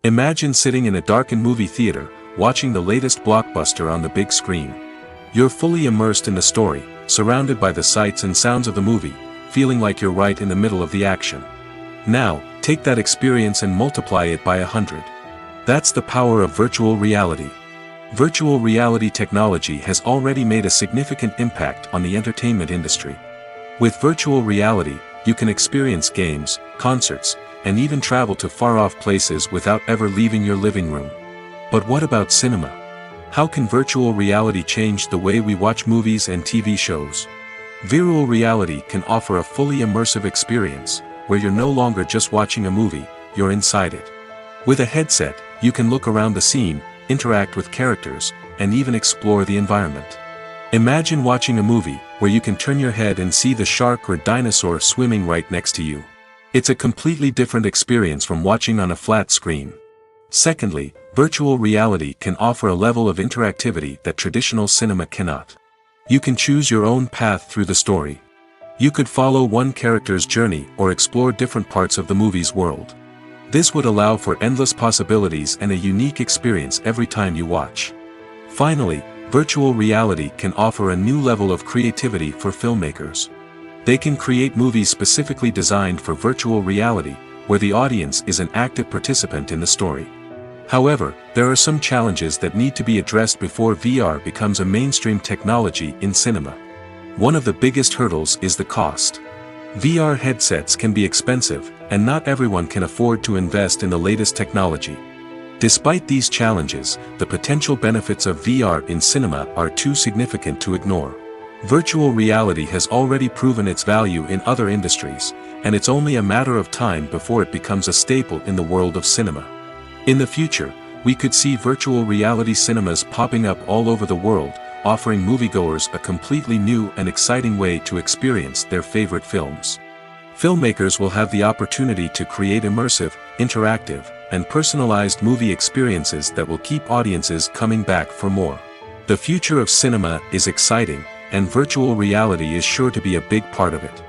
Imagine sitting in a darkened movie theater, watching the latest blockbuster on the big screen. You're fully immersed in the story, surrounded by the sights and sounds of the movie, feeling like you're right in the middle of the action. Now, take that experience and multiply it by 100. That's the power of virtual reality. Virtual reality technology has already made a significant impact on the entertainment industry. With virtual reality, you can experience games, concerts, and even travel to far-off places without ever leaving your living room. But what about cinema? How can virtual reality change the way we watch movies and TV shows? Virtual reality can offer a fully immersive experience, where you're no longer just watching a movie, you're inside it. With a headset, you can look around the scene, interact with characters, and even explore the environment. Imagine watching a movie where you can turn your head and see the shark or dinosaur swimming right next to you. It's a completely different experience from watching on a flat screen. Secondly, virtual reality can offer a level of interactivity that traditional cinema cannot. You can choose your own path through the story. You could follow one character's journey or explore different parts of the movie's world. This would allow for endless possibilities and a unique experience every time you watch. Finally, virtual reality can offer a new level of creativity for filmmakers. They can create movies specifically designed for virtual reality, where the audience is an active participant in the story. However, there are some challenges that need to be addressed before VR becomes a mainstream technology in cinema. One of the biggest hurdles is the cost. VR headsets can be expensive, and not everyone can afford to invest in the latest technology. Despite these challenges, the potential benefits of VR in cinema are too significant to ignore. Virtual reality has already proven its value in other industries, and it's only a matter of time before it becomes a staple in the world of cinema. In the future, we could see virtual reality cinemas popping up all over the world, offering moviegoers a completely new and exciting way to experience their favorite films. Filmmakers will have the opportunity to create immersive, interactive, and personalized movie experiences that will keep audiences coming back for more. The future of cinema is exciting, and virtual reality is sure to be a big part of it.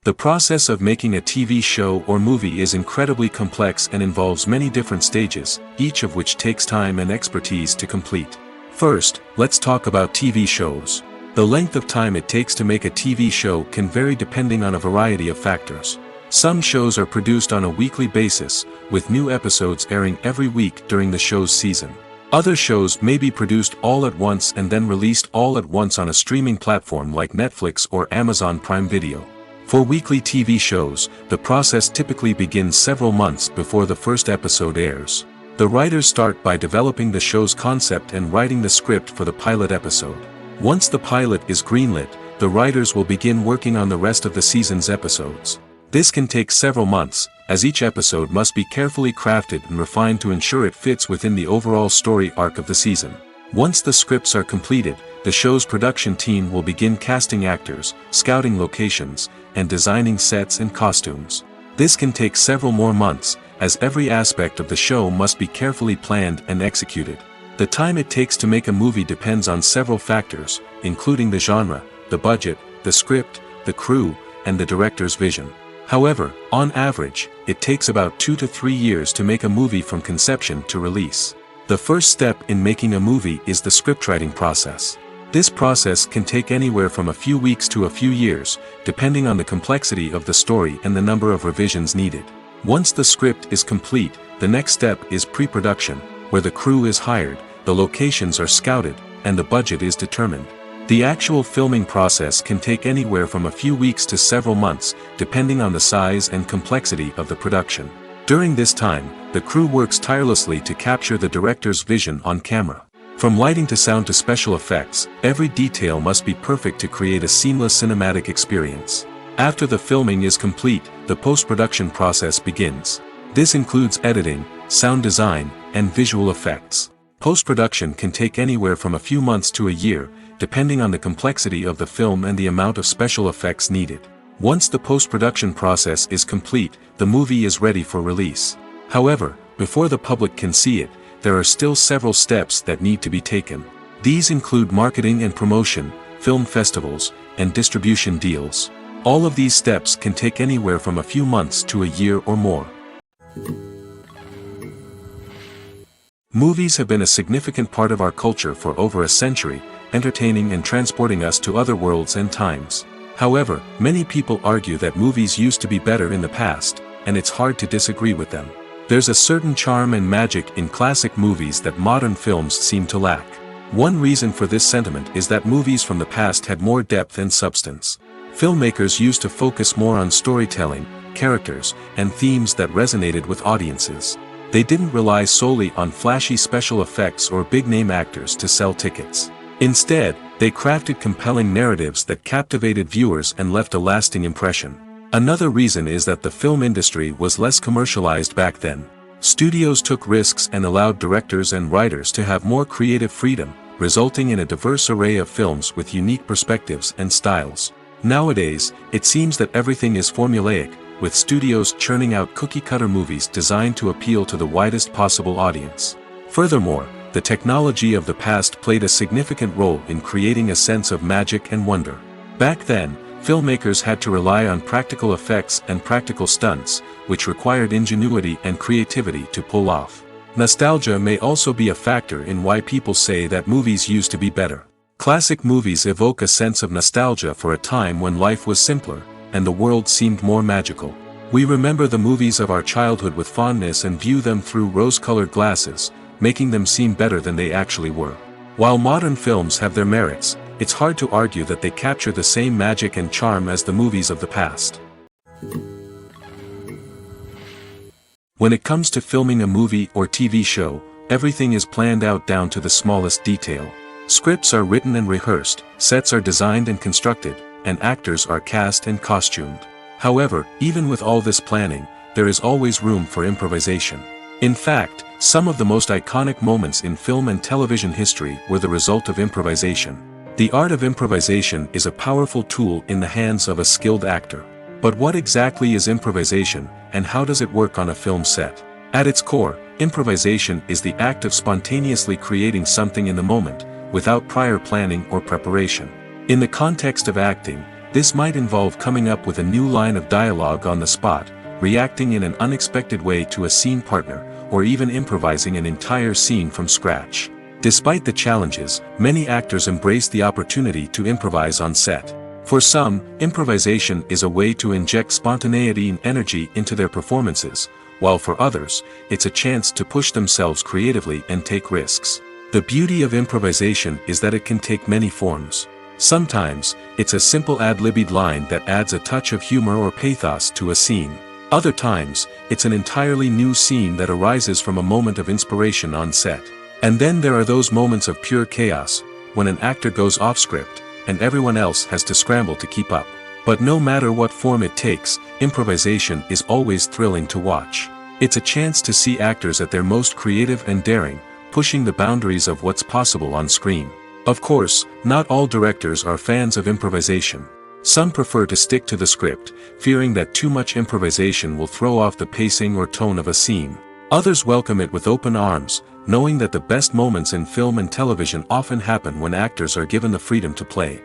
The process of making a TV show or movie is incredibly complex and involves many different stages, each of which takes time and expertise to complete. First, let's talk about TV shows. The length of time it takes to make a TV show can vary depending on a variety of factors. Some shows are produced on a weekly basis, with new episodes airing every week during the show's season. Other shows may be produced all at once and then released all at once on a streaming platform like Netflix or Amazon Prime Video. For weekly TV shows, the process typically begins several months before the first episode airs. The writers start by developing the show's concept and writing the script for the pilot episode. Once the pilot is greenlit, the writers will begin working on the rest of the season's episodes. This can take several months, as each episode must be carefully crafted and refined to ensure it fits within the overall story arc of the season. Once the scripts are completed, the show's production team will begin casting actors, scouting locations, and designing sets and costumes. This can take several more months, as every aspect of the show must be carefully planned and executed. The time it takes to make a movie depends on several factors, including the genre, the budget, the script, the crew, and the director's vision. However, on average, it takes about 2 to 3 years to make a movie from conception to release. The first step in making a movie is the scriptwriting process. This process can take anywhere from a few weeks to a few years, depending on the complexity of the story and the number of revisions needed. Once the script is complete, the next step is pre-production, where the crew is hired, the locations are scouted, and the budget is determined. The actual filming process can take anywhere from a few weeks to several months, depending on the size and complexity of the production. During this time, the crew works tirelessly to capture the director's vision on camera. From lighting to sound to special effects, every detail must be perfect to create a seamless cinematic experience. After the filming is complete, the post-production process begins. This includes editing, sound design, and visual effects. Post-production can take anywhere from a few months to a year, depending on the complexity of the film and the amount of special effects needed. Once the post-production process is complete, the movie is ready for release. However, before the public can see it, there are still several steps that need to be taken. These include marketing and promotion, film festivals, and distribution deals. All of these steps can take anywhere from a few months to a year or more. Movies have been a significant part of our culture for over a century, entertaining and transporting us to other worlds and times. However, many people argue that movies used to be better in the past, and it's hard to disagree with them. There's a certain charm and magic in classic movies that modern films seem to lack. One reason for this sentiment is that movies from the past had more depth and substance. Filmmakers used to focus more on storytelling, characters, and themes that resonated with audiences. They didn't rely solely on flashy special effects or big-name actors to sell tickets. Instead, they crafted compelling narratives that captivated viewers and left a lasting impression. Another reason is that the film industry was less commercialized back then. Studios took risks and allowed directors and writers to have more creative freedom, resulting in a diverse array of films with unique perspectives and styles. Nowadays, it seems that everything is formulaic, with studios churning out cookie-cutter movies designed to appeal to the widest possible audience. Furthermore, the technology of the past played a significant role in creating a sense of magic and wonder. Back then, filmmakers had to rely on practical effects and practical stunts, which required ingenuity and creativity to pull off. Nostalgia may also be a factor in why people say that movies used to be better. Classic movies evoke a sense of nostalgia for a time when life was simpler, and the world seemed more magical. We remember the movies of our childhood with fondness and view them through rose-colored glasses, making them seem better than they actually were. While modern films have their merits, it's hard to argue that they capture the same magic and charm as the movies of the past. When it comes to filming a movie or TV show, everything is planned out down to the smallest detail. Scripts are written and rehearsed, sets are designed and constructed, and actors are cast and costumed. However, even with all this planning, there is always room for improvisation. In fact, some of the most iconic moments in film and television history were the result of improvisation. The art of improvisation is a powerful tool in the hands of a skilled actor. But what exactly is improvisation, and how does it work on a film set? At its core, improvisation is the act of spontaneously creating something in the moment, without prior planning or preparation. In the context of acting, this might involve coming up with a new line of dialogue on the spot, reacting in an unexpected way to a scene partner, or even improvising an entire scene from scratch. Despite the challenges, many actors embrace the opportunity to improvise on set. For some, improvisation is a way to inject spontaneity and energy into their performances, while for others, it's a chance to push themselves creatively and take risks. The beauty of improvisation is that it can take many forms. Sometimes, it's a simple ad-libbed line that adds a touch of humor or pathos to a scene. Other times, it's an entirely new scene that arises from a moment of inspiration on set. And then there are those moments of pure chaos, when an actor goes off script, and everyone else has to scramble to keep up. But no matter what form it takes, improvisation is always thrilling to watch. It's a chance to see actors at their most creative and daring, pushing the boundaries of what's possible on screen. Of course, not all directors are fans of improvisation. Some prefer to stick to the script, fearing that too much improvisation will throw off the pacing or tone of a scene. Others welcome it with open arms, knowing that the best moments in film and television often happen when actors are given the freedom to play.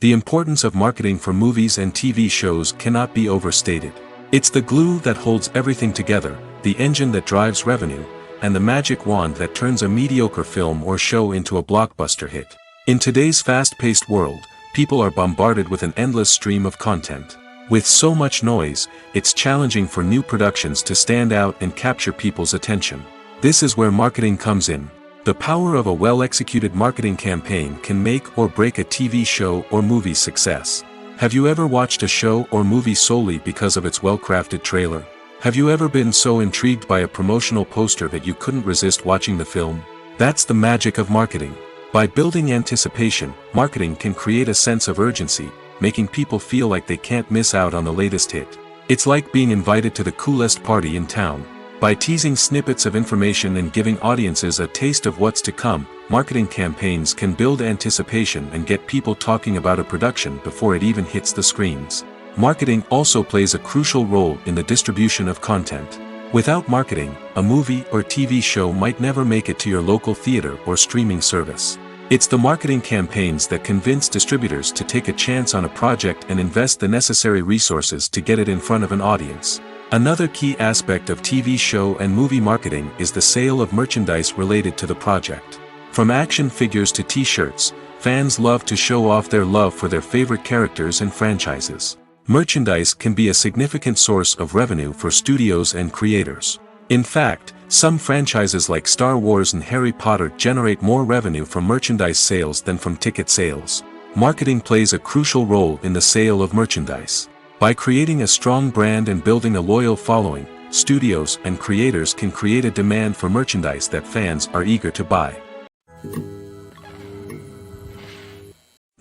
The importance of marketing for movies and TV shows cannot be overstated. It's the glue that holds everything together, the engine that drives revenue, and the magic wand that turns a mediocre film or show into a blockbuster hit. In today's fast-paced world, people are bombarded with an endless stream of content. With so much noise, it's challenging for new productions to stand out and capture people's attention. This is where marketing comes in. The power of a well-executed marketing campaign can make or break a TV show or movie's success. Have you ever watched a show or movie solely because of its well-crafted trailer? Have you ever been so intrigued by a promotional poster that you couldn't resist watching the film? That's the magic of marketing. By building anticipation, marketing can create a sense of urgency, making people feel like they can't miss out on the latest hit. It's like being invited to the coolest party in town. By teasing snippets of information and giving audiences a taste of what's to come, marketing campaigns can build anticipation and get people talking about a production before it even hits the screens. Marketing also plays a crucial role in the distribution of content. Without marketing, a movie or TV show might never make it to your local theater or streaming service. It's the marketing campaigns that convince distributors to take a chance on a project and invest the necessary resources to get it in front of an audience. Another key aspect of TV show and movie marketing is the sale of merchandise related to the project. From action figures to t-shirts, fans love to show off their love for their favorite characters and franchises. Merchandise can be a significant source of revenue for studios and creators. In fact, some franchises like Star Wars and Harry Potter generate more revenue from merchandise sales than from ticket sales. Marketing plays a crucial role in the sale of merchandise. By creating a strong brand and building a loyal following, studios and creators can create a demand for merchandise that fans are eager to buy.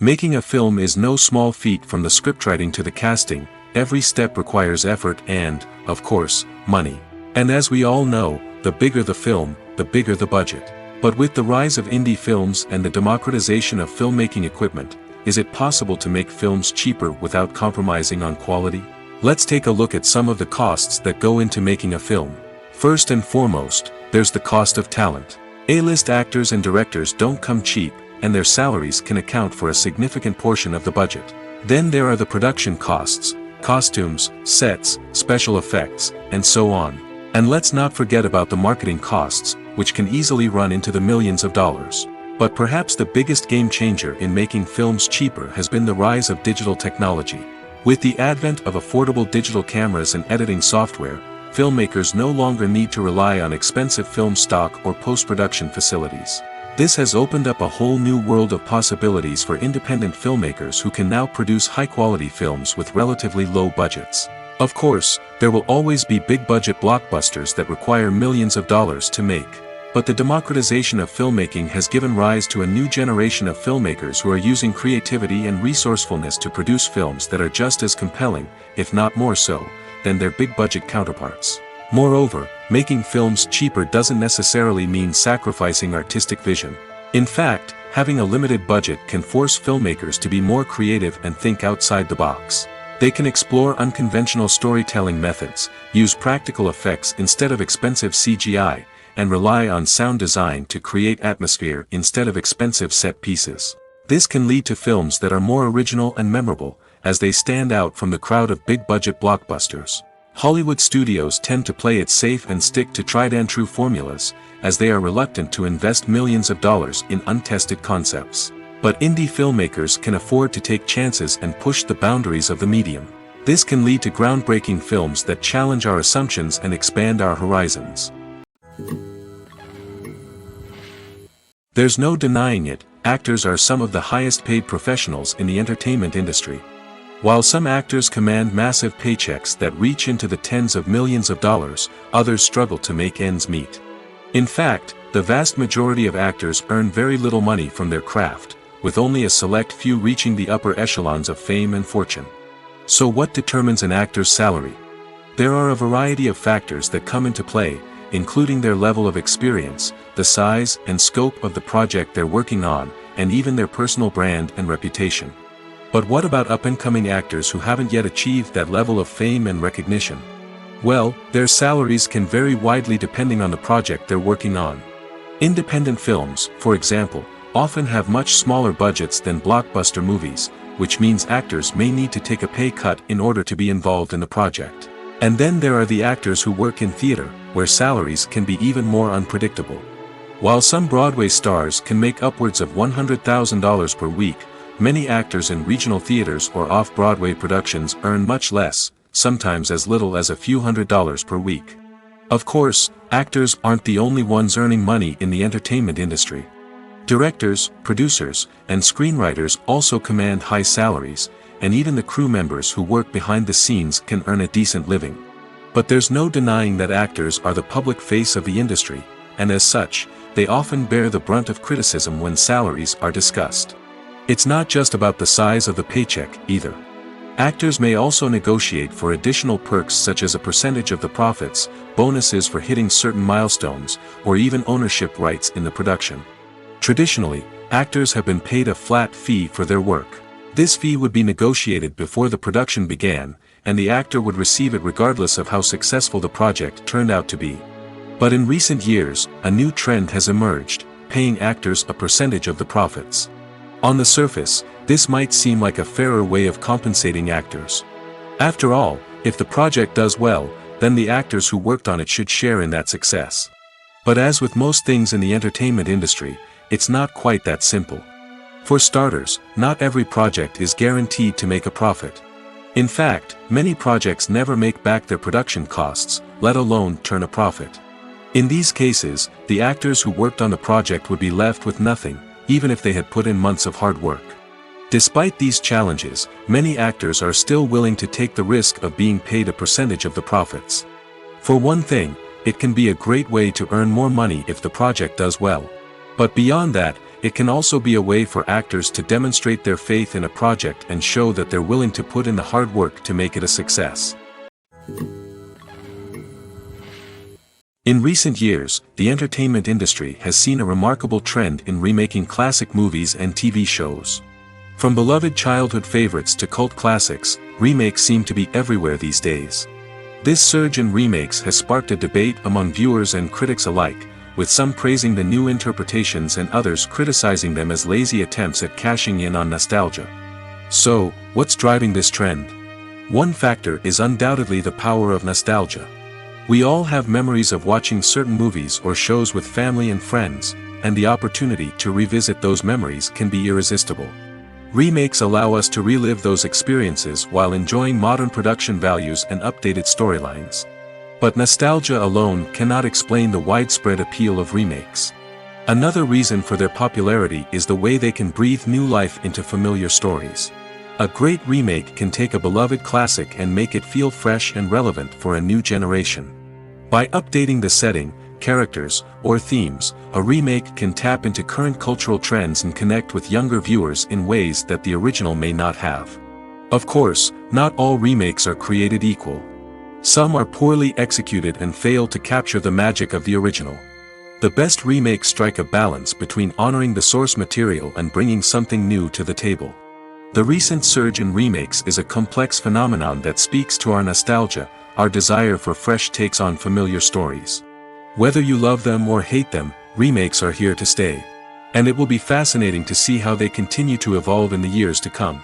Making a film is no small feat. From the scriptwriting to the casting, every step requires effort and, of course, money. And as we all know, the bigger the film, the bigger the budget. But with the rise of indie films and the democratization of filmmaking equipment, is it possible to make films cheaper without compromising on quality? Let's take a look at some of the costs that go into making a film. First and foremost, there's the cost of talent. A-list actors and directors don't come cheap, and their salaries can account for a significant portion of the budget. Then there are the production costs, costumes, sets, special effects, and so on. And let's not forget about the marketing costs, which can easily run into the millions of dollars. But perhaps the biggest game changer in making films cheaper has been the rise of digital technology. With the advent of affordable digital cameras and editing software, filmmakers no longer need to rely on expensive film stock or post-production facilities. This has opened up a whole new world of possibilities for independent filmmakers who can now produce high-quality films with relatively low budgets. Of course, there will always be big-budget blockbusters that require millions of dollars to make. But the democratization of filmmaking has given rise to a new generation of filmmakers who are using creativity and resourcefulness to produce films that are just as compelling, if not more so, than their big-budget counterparts. Moreover, making films cheaper doesn't necessarily mean sacrificing artistic vision. In fact, having a limited budget can force filmmakers to be more creative and think outside the box. They can explore unconventional storytelling methods, use practical effects instead of expensive CGI, and rely on sound design to create atmosphere instead of expensive set pieces. This can lead to films that are more original and memorable, as they stand out from the crowd of big-budget blockbusters. Hollywood studios tend to play it safe and stick to tried-and-true formulas, as they are reluctant to invest millions of dollars in untested concepts. But indie filmmakers can afford to take chances and push the boundaries of the medium. This can lead to groundbreaking films that challenge our assumptions and expand our horizons. There's no denying it, actors are some of the highest-paid professionals in the entertainment industry. While some actors command massive paychecks that reach into the tens of millions of dollars, others struggle to make ends meet. In fact, the vast majority of actors earn very little money from their craft, with only a select few reaching the upper echelons of fame and fortune. So what determines an actor's salary? There are a variety of factors that come into play, including their level of experience, the size and scope of the project they're working on, and even their personal brand and reputation. But what about up-and-coming actors who haven't yet achieved that level of fame and recognition? Well, their salaries can vary widely depending on the project they're working on. Independent films, for example, often have much smaller budgets than blockbuster movies, which means actors may need to take a pay cut in order to be involved in the project. And then there are the actors who work in theater, where salaries can be even more unpredictable. While some Broadway stars can make upwards of $100,000 per week, many actors in regional theaters or off-Broadway productions earn much less, sometimes as little as a few $100s per week. Of course, actors aren't the only ones earning money in the entertainment industry. Directors, producers, and screenwriters also command high salaries, and even the crew members who work behind the scenes can earn a decent living. But there's no denying that actors are the public face of the industry, and as such, they often bear the brunt of criticism when salaries are discussed. It's not just about the size of the paycheck, either. Actors may also negotiate for additional perks such as a percentage of the profits, bonuses for hitting certain milestones, or even ownership rights in the production. Traditionally, actors have been paid a flat fee for their work. This fee would be negotiated before the production began, and the actor would receive it regardless of how successful the project turned out to be. But in recent years, a new trend has emerged, paying actors a percentage of the profits. On the surface, this might seem like a fairer way of compensating actors. After all, if the project does well, then the actors who worked on it should share in that success. But as with most things in the entertainment industry, it's not quite that simple. For starters, not every project is guaranteed to make a profit. In fact, many projects never make back their production costs, let alone turn a profit. In these cases, the actors who worked on the project would be left with nothing, even if they had put in months of hard work. Despite these challenges, many actors are still willing to take the risk of being paid a percentage of the profits. For one thing, it can be a great way to earn more money if the project does well. But beyond that, it can also be a way for actors to demonstrate their faith in a project and show that they're willing to put in the hard work to make it a success. In recent years, the entertainment industry has seen a remarkable trend in remaking classic movies and TV shows. From beloved childhood favorites to cult classics, remakes seem to be everywhere these days. This surge in remakes has sparked a debate among viewers and critics alike, with some praising the new interpretations and others criticizing them as lazy attempts at cashing in on nostalgia. So, what's driving this trend? One factor is undoubtedly the power of nostalgia. We all have memories of watching certain movies or shows with family and friends, and the opportunity to revisit those memories can be irresistible. Remakes allow us to relive those experiences while enjoying modern production values and updated storylines. But nostalgia alone cannot explain the widespread appeal of remakes. Another reason for their popularity is the way they can breathe new life into familiar stories. A great remake can take a beloved classic and make it feel fresh and relevant for a new generation. By updating the setting, characters, or themes, a remake can tap into current cultural trends and connect with younger viewers in ways that the original may not have. Of course, not all remakes are created equal. Some are poorly executed and fail to capture the magic of the original. The best remakes strike a balance between honoring the source material and bringing something new to the table. The recent surge in remakes is a complex phenomenon that speaks to our nostalgia, our desire for fresh takes on familiar stories. Whether you love them or hate them, remakes are here to stay. And it will be fascinating to see how they continue to evolve in the years to come.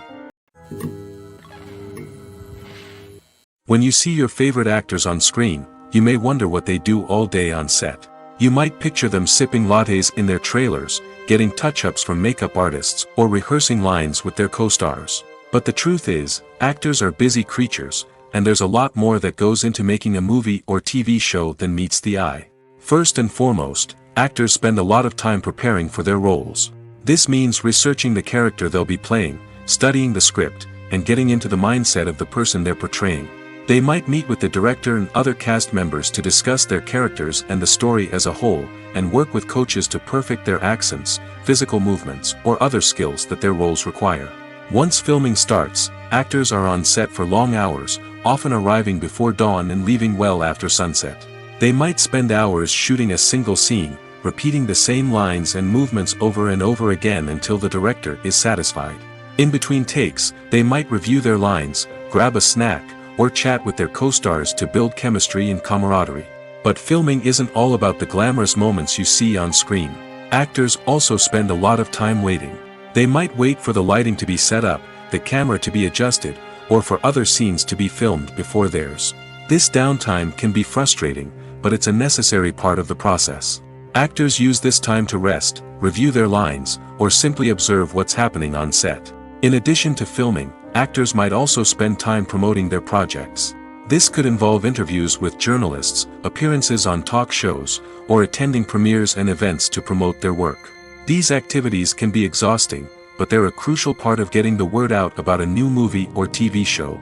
When you see your favorite actors on screen, you may wonder what they do all day on set. You might picture them sipping lattes in their trailers, getting touch-ups from makeup artists, or rehearsing lines with their co-stars. But the truth is, actors are busy creatures, and there's a lot more that goes into making a movie or TV show than meets the eye. First and foremost, actors spend a lot of time preparing for their roles. This means researching the character they'll be playing, studying the script, and getting into the mindset of the person they're portraying. They might meet with the director and other cast members to discuss their characters and the story as a whole, and work with coaches to perfect their accents, physical movements, or other skills that their roles require. Once filming starts, actors are on set for long hours, often arriving before dawn and leaving well after sunset. They might spend hours shooting a single scene, repeating the same lines and movements over and over again until the director is satisfied. In between takes, they might review their lines, grab a snack, or chat with their co-stars to build chemistry and camaraderie. But filming isn't all about the glamorous moments you see on screen. Actors also spend a lot of time waiting. They might wait for the lighting to be set up, the camera to be adjusted, or for other scenes to be filmed before theirs. This downtime can be frustrating, but it's a necessary part of the process. Actors use this time to rest, review their lines, or simply observe what's happening on set. In addition to filming, actors might also spend time promoting their projects. This could involve interviews with journalists, appearances on talk shows, or attending premieres and events to promote their work. These activities can be exhausting, but they're a crucial part of getting the word out about a new movie or TV show.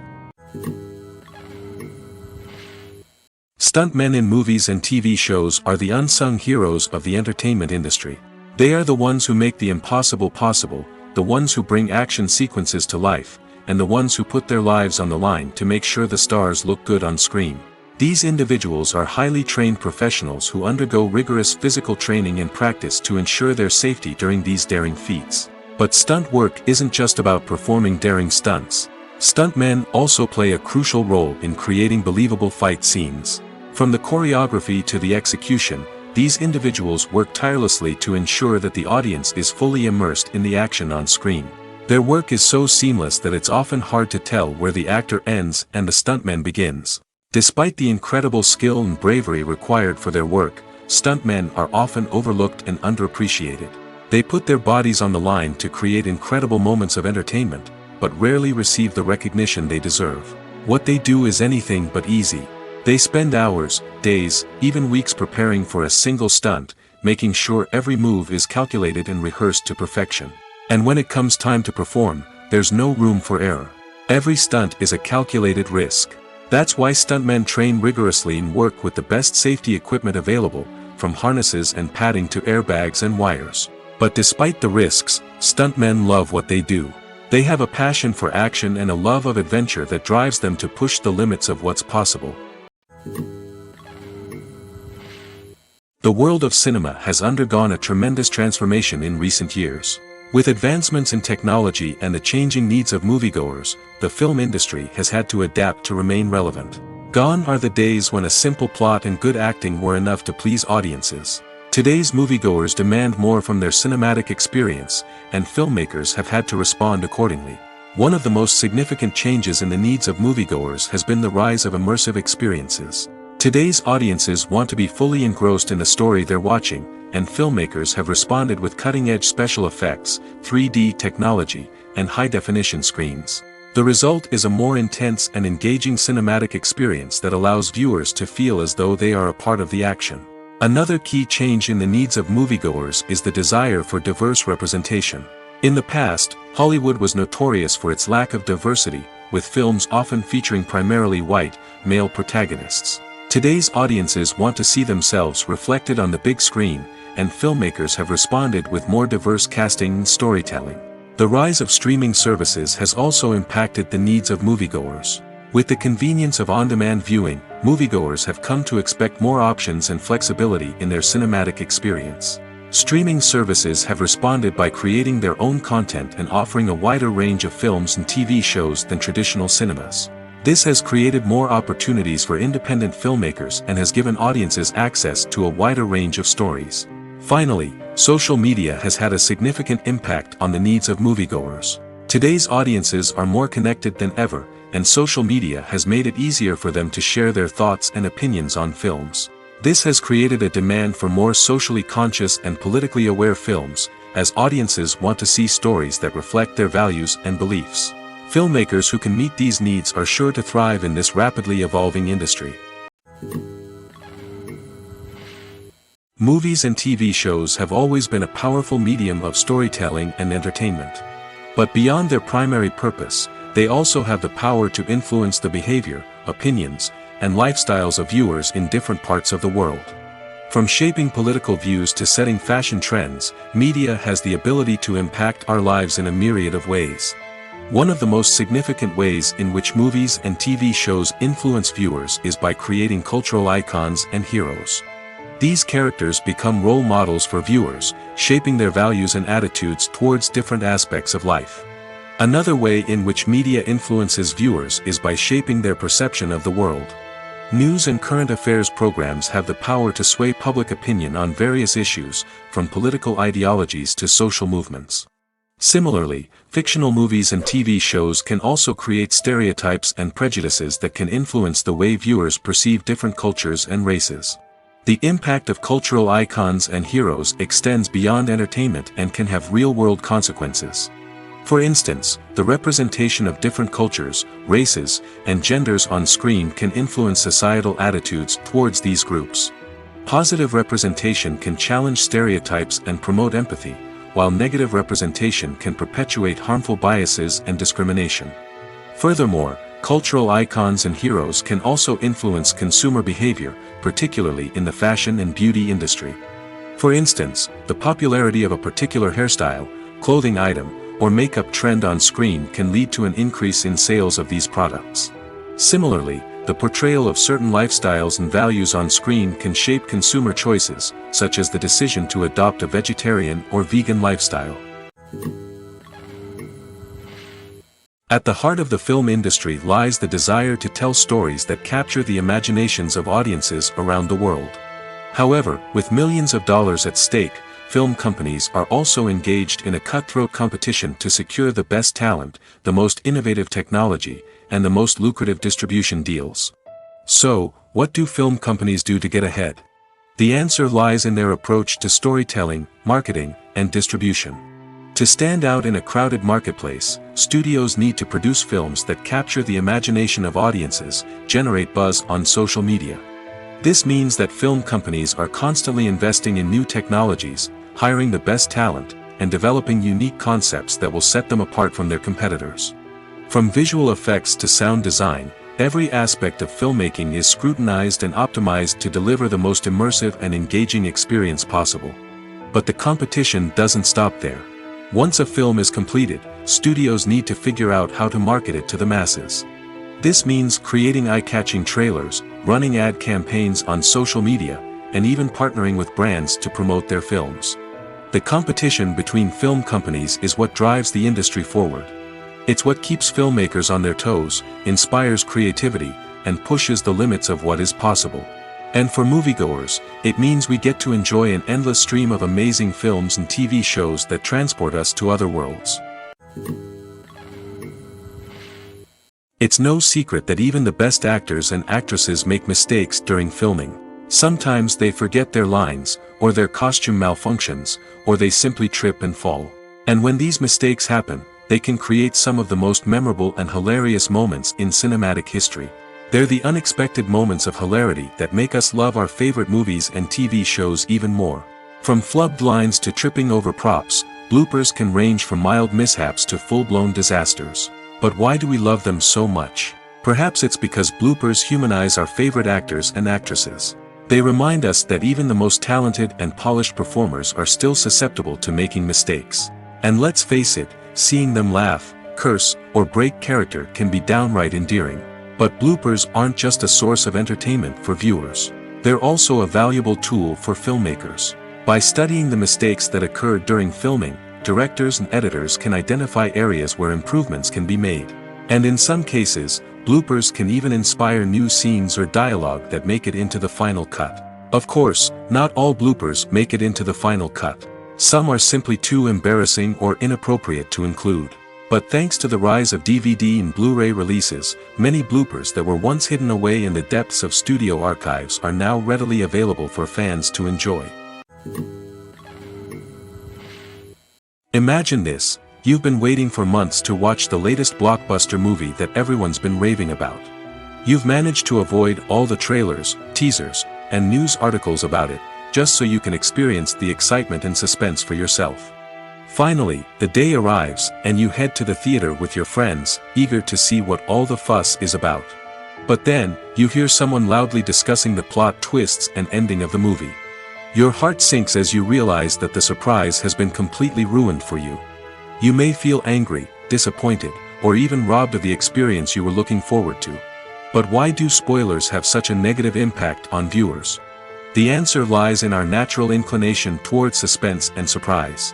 Stuntmen in movies and TV shows are the unsung heroes of the entertainment industry. They are the ones who make the impossible possible, the ones who bring action sequences to life, and the ones who put their lives on the line to make sure the stars look good on screen. These individuals are highly trained professionals who undergo rigorous physical training and practice to ensure their safety during these daring feats. But stunt work isn't just about performing daring stunts. Stuntmen also play a crucial role in creating believable fight scenes. From the choreography to the execution, these individuals work tirelessly to ensure that the audience is fully immersed in the action on screen. Their work is so seamless that it's often hard to tell where the actor ends and the stuntman begins. Despite the incredible skill and bravery required for their work, stuntmen are often overlooked and underappreciated. They put their bodies on the line to create incredible moments of entertainment, but rarely receive the recognition they deserve. What they do is anything but easy. They spend hours, days, even weeks preparing for a single stunt, making sure every move is calculated and rehearsed to perfection. And when it comes time to perform, there's no room for error. Every stunt is a calculated risk. That's why stuntmen train rigorously and work with the best safety equipment available, from harnesses and padding to airbags and wires. But despite the risks, stuntmen love what they do. They have a passion for action and a love of adventure that drives them to push the limits of what's possible. The world of cinema has undergone a tremendous transformation in recent years. With advancements in technology and the changing needs of moviegoers, the film industry has had to adapt to remain relevant. Gone are the days when a simple plot and good acting were enough to please audiences. Today's moviegoers demand more from their cinematic experience, and filmmakers have had to respond accordingly. One of the most significant changes in the needs of moviegoers has been the rise of immersive experiences. Today's audiences want to be fully engrossed in the story they're watching, and filmmakers have responded with cutting-edge special effects, 3D technology, and high-definition screens. The result is a more intense and engaging cinematic experience that allows viewers to feel as though they are a part of the action. Another key change in the needs of moviegoers is the desire for diverse representation. In the past, Hollywood was notorious for its lack of diversity, with films often featuring primarily white, male protagonists. Today's audiences want to see themselves reflected on the big screen, and filmmakers have responded with more diverse casting and storytelling. The rise of streaming services has also impacted the needs of moviegoers. With the convenience of on-demand viewing, moviegoers have come to expect more options and flexibility in their cinematic experience. Streaming services have responded by creating their own content and offering a wider range of films and TV shows than traditional cinemas. This has created more opportunities for independent filmmakers and has given audiences access to a wider range of stories. Finally, social media has had a significant impact on the needs of moviegoers. Today's audiences are more connected than ever, and social media has made it easier for them to share their thoughts and opinions on films. This has created a demand for more socially conscious and politically aware films, as audiences want to see stories that reflect their values and beliefs. Filmmakers who can meet these needs are sure to thrive in this rapidly evolving industry. Movies and TV shows have always been a powerful medium of storytelling and entertainment. But beyond their primary purpose, they also have the power to influence the behavior, opinions, and lifestyles of viewers in different parts of the world. From shaping political views to setting fashion trends, media has the ability to impact our lives in a myriad of ways. One of the most significant ways in which movies and TV shows influence viewers is by creating cultural icons and heroes. These characters become role models for viewers, shaping their values and attitudes towards different aspects of life. Another way in which media influences viewers is by shaping their perception of the world. News and current affairs programs have the power to sway public opinion on various issues, from political ideologies to social movements. Similarly, fictional movies and TV shows can also create stereotypes and prejudices that can influence the way viewers perceive different cultures and races. The impact of cultural icons and heroes extends beyond entertainment and can have real-world consequences. For instance, the representation of different cultures, races, and genders on screen can influence societal attitudes towards these groups. Positive representation can challenge stereotypes and promote empathy, while negative representation can perpetuate harmful biases and discrimination. Furthermore, cultural icons and heroes can also influence consumer behavior, particularly in the fashion and beauty industry. For instance, the popularity of a particular hairstyle, clothing item, or makeup trend on screen can lead to an increase in sales of these products. Similarly, the portrayal of certain lifestyles and values on screen can shape consumer choices, such as the decision to adopt a vegetarian or vegan lifestyle. At the heart of the film industry lies the desire to tell stories that capture the imaginations of audiences around the world. However, with millions of dollars at stake, film companies are also engaged in a cutthroat competition to secure the best talent, the most innovative technology, and the most lucrative distribution deals. So, what do film companies do to get ahead? The answer lies in their approach to storytelling, marketing, and distribution. To stand out in a crowded marketplace, studios need to produce films that capture the imagination of audiences, generate buzz on social media. This means that film companies are constantly investing in new technologies, hiring the best talent, and developing unique concepts that will set them apart from their competitors. From visual effects to sound design, every aspect of filmmaking is scrutinized and optimized to deliver the most immersive and engaging experience possible. But the competition doesn't stop there. Once a film is completed, studios need to figure out how to market it to the masses. This means creating eye-catching trailers, running ad campaigns on social media, and even partnering with brands to promote their films. The competition between film companies is what drives the industry forward. It's what keeps filmmakers on their toes, inspires creativity, and pushes the limits of what is possible. And for moviegoers, it means we get to enjoy an endless stream of amazing films and TV shows that transport us to other worlds. It's no secret that even the best actors and actresses make mistakes during filming. Sometimes they forget their lines, or their costume malfunctions, or they simply trip and fall. And when these mistakes happen, they can create some of the most memorable and hilarious moments in cinematic history. They're the unexpected moments of hilarity that make us love our favorite movies and TV shows even more. From flubbed lines to tripping over props, bloopers can range from mild mishaps to full-blown disasters. But why do we love them so much? Perhaps it's because bloopers humanize our favorite actors and actresses. They remind us that even the most talented and polished performers are still susceptible to making mistakes. And let's face it, seeing them laugh, curse, or break character can be downright endearing. But bloopers aren't just a source of entertainment for viewers. They're also a valuable tool for filmmakers. By studying the mistakes that occurred during filming, directors and editors can identify areas where improvements can be made. And in some cases, bloopers can even inspire new scenes or dialogue that make it into the final cut. Of course, not all bloopers make it into the final cut. Some are simply too embarrassing or inappropriate to include. But thanks to the rise of DVD and Blu-ray releases, many bloopers that were once hidden away in the depths of studio archives are now readily available for fans to enjoy. Imagine this: you've been waiting for months to watch the latest blockbuster movie that everyone's been raving about. You've managed to avoid all the trailers, teasers, and news articles about it, just so you can experience the excitement and suspense for yourself. Finally, the day arrives, and you head to the theater with your friends, eager to see what all the fuss is about. But then, you hear someone loudly discussing the plot twists and ending of the movie. Your heart sinks as you realize that the surprise has been completely ruined for you. You may feel angry, disappointed, or even robbed of the experience you were looking forward to. But why do spoilers have such a negative impact on viewers? The answer lies in our natural inclination toward suspense and surprise.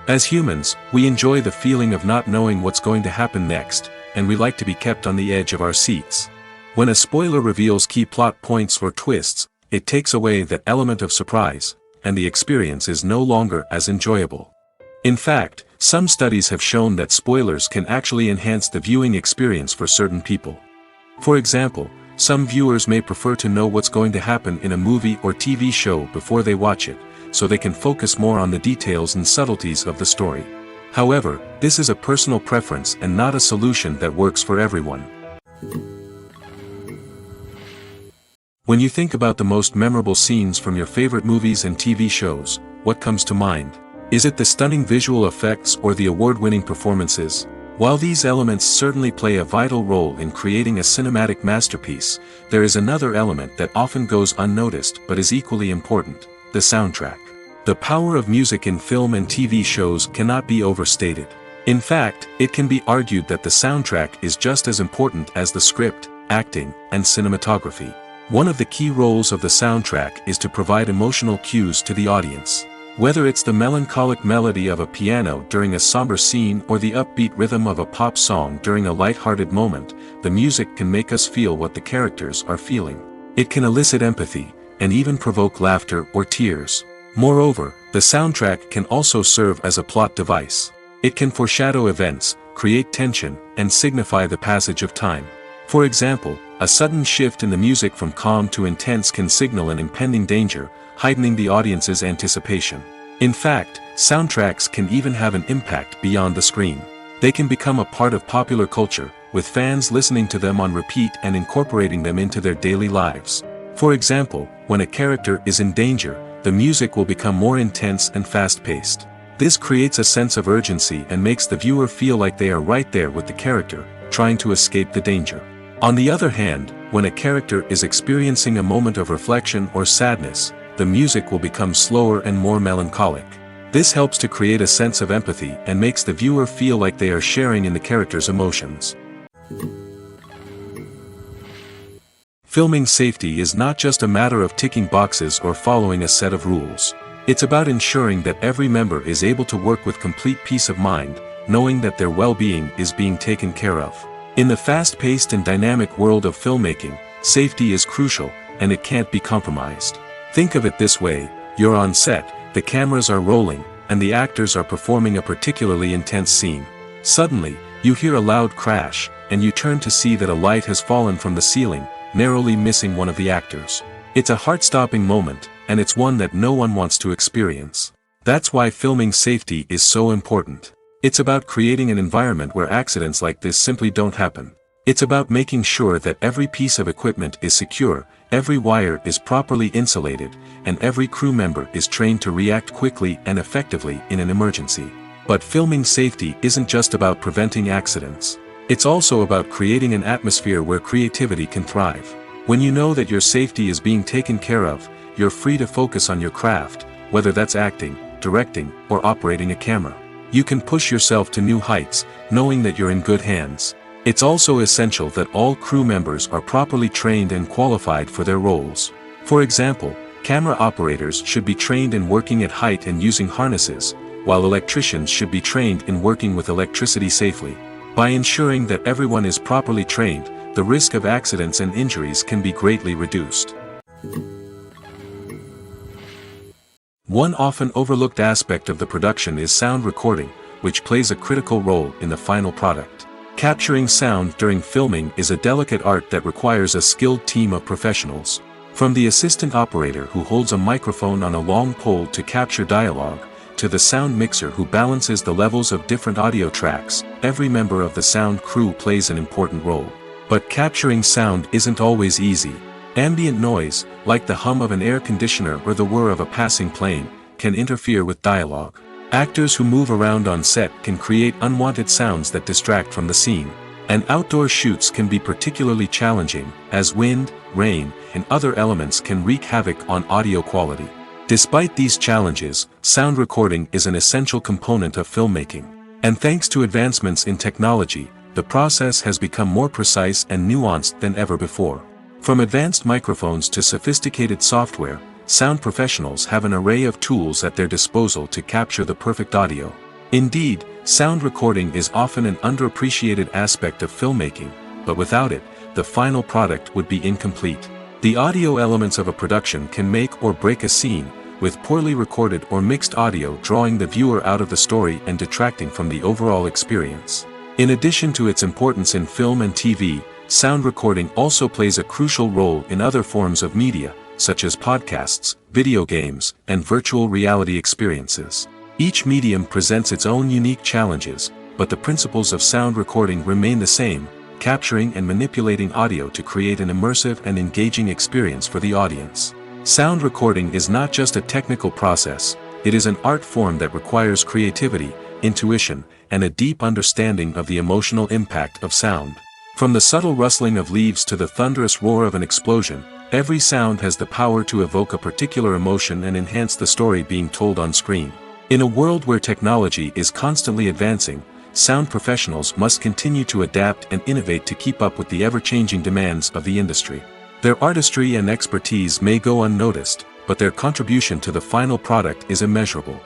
As humans, we enjoy the feeling of not knowing what's going to happen next, and we like to be kept on the edge of our seats. When a spoiler reveals key plot points or twists, it takes away that element of surprise, and the experience is no longer as enjoyable. In fact, some studies have shown that spoilers can actually enhance the viewing experience for certain people. For example, some viewers may prefer to know what's going to happen in a movie or TV show before they watch it, so they can focus more on the details and subtleties of the story. However, this is a personal preference and not a solution that works for everyone. When you think about the most memorable scenes from your favorite movies and TV shows, what comes to mind? Is it the stunning visual effects or the award-winning performances? While these elements certainly play a vital role in creating a cinematic masterpiece, there is another element that often goes unnoticed but is equally important: the soundtrack. The power of music in film and TV shows cannot be overstated. In fact, it can be argued that the soundtrack is just as important as the script, acting, and cinematography. One of the key roles of the soundtrack is to provide emotional cues to the audience. Whether it's the melancholic melody of a piano during a somber scene or the upbeat rhythm of a pop song during a light-hearted moment, the music can make us feel what the characters are feeling. It can elicit empathy, and even provoke laughter or tears. Moreover, the soundtrack can also serve as a plot device. It can foreshadow events, create tension, and signify the passage of time. For example, a sudden shift in the music from calm to intense can signal an impending danger, heightening the audience's anticipation. In fact, soundtracks can even have an impact beyond the screen. They can become a part of popular culture, with fans listening to them on repeat and incorporating them into their daily lives. For example, when a character is in danger, the music will become more intense and fast-paced. This creates a sense of urgency and makes the viewer feel like they are right there with the character, trying to escape the danger. On the other hand, when a character is experiencing a moment of reflection or sadness, the music will become slower and more melancholic. This helps to create a sense of empathy and makes the viewer feel like they are sharing in the character's emotions. Filming safety is not just a matter of ticking boxes or following a set of rules. It's about ensuring that every member is able to work with complete peace of mind, knowing that their well-being is being taken care of. In the fast-paced and dynamic world of filmmaking, safety is crucial, and it can't be compromised. Think of it this way: you're on set, the cameras are rolling, and the actors are performing a particularly intense scene. Suddenly, you hear a loud crash, and you turn to see that a light has fallen from the ceiling, narrowly missing one of the actors. It's a heart-stopping moment, and it's one that no one wants to experience. That's why filming safety is so important. It's about creating an environment where accidents like this simply don't happen. It's about making sure that every piece of equipment is secure, every wire is properly insulated, and every crew member is trained to react quickly and effectively in an emergency. But filming safety isn't just about preventing accidents. It's also about creating an atmosphere where creativity can thrive. When you know that your safety is being taken care of, you're free to focus on your craft, whether that's acting, directing, or operating a camera. You can push yourself to new heights, knowing that you're in good hands. It's also essential that all crew members are properly trained and qualified for their roles. For example, camera operators should be trained in working at height and using harnesses, while electricians should be trained in working with electricity safely. By ensuring that everyone is properly trained, the risk of accidents and injuries can be greatly reduced. One often overlooked aspect of the production is sound recording, which plays a critical role in the final product. Capturing sound during filming is a delicate art that requires a skilled team of professionals. From the assistant operator who holds a microphone on a long pole to capture dialogue, to the sound mixer who balances the levels of different audio tracks, every member of the sound crew plays an important role. But capturing sound isn't always easy. Ambient noise, like the hum of an air conditioner or the whir of a passing plane, can interfere with dialogue. Actors who move around on set can create unwanted sounds that distract from the scene. And outdoor shoots can be particularly challenging, as wind, rain, and other elements can wreak havoc on audio quality. Despite these challenges, sound recording is an essential component of filmmaking. And thanks to advancements in technology, the process has become more precise and nuanced than ever before. From advanced microphones to sophisticated software, sound professionals have an array of tools at their disposal to capture the perfect audio. Indeed, sound recording is often an underappreciated aspect of filmmaking, but without it, the final product would be incomplete. The audio elements of a production can make or break a scene, with poorly recorded or mixed audio drawing the viewer out of the story and detracting from the overall experience. In addition to its importance in film and TV, sound recording also plays a crucial role in other forms of media, such as podcasts, video games, and virtual reality experiences. Each medium presents its own unique challenges, but the principles of sound recording remain the same, capturing and manipulating audio to create an immersive and engaging experience for the audience. Sound recording is not just a technical process, it is an art form that requires creativity, intuition, and a deep understanding of the emotional impact of sound. From the subtle rustling of leaves to the thunderous roar of an explosion, every sound has the power to evoke a particular emotion and enhance the story being told on screen. In a world where technology is constantly advancing, sound professionals must continue to adapt and innovate to keep up with the ever-changing demands of the industry. Their artistry and expertise may go unnoticed, but their contribution to the final product is immeasurable.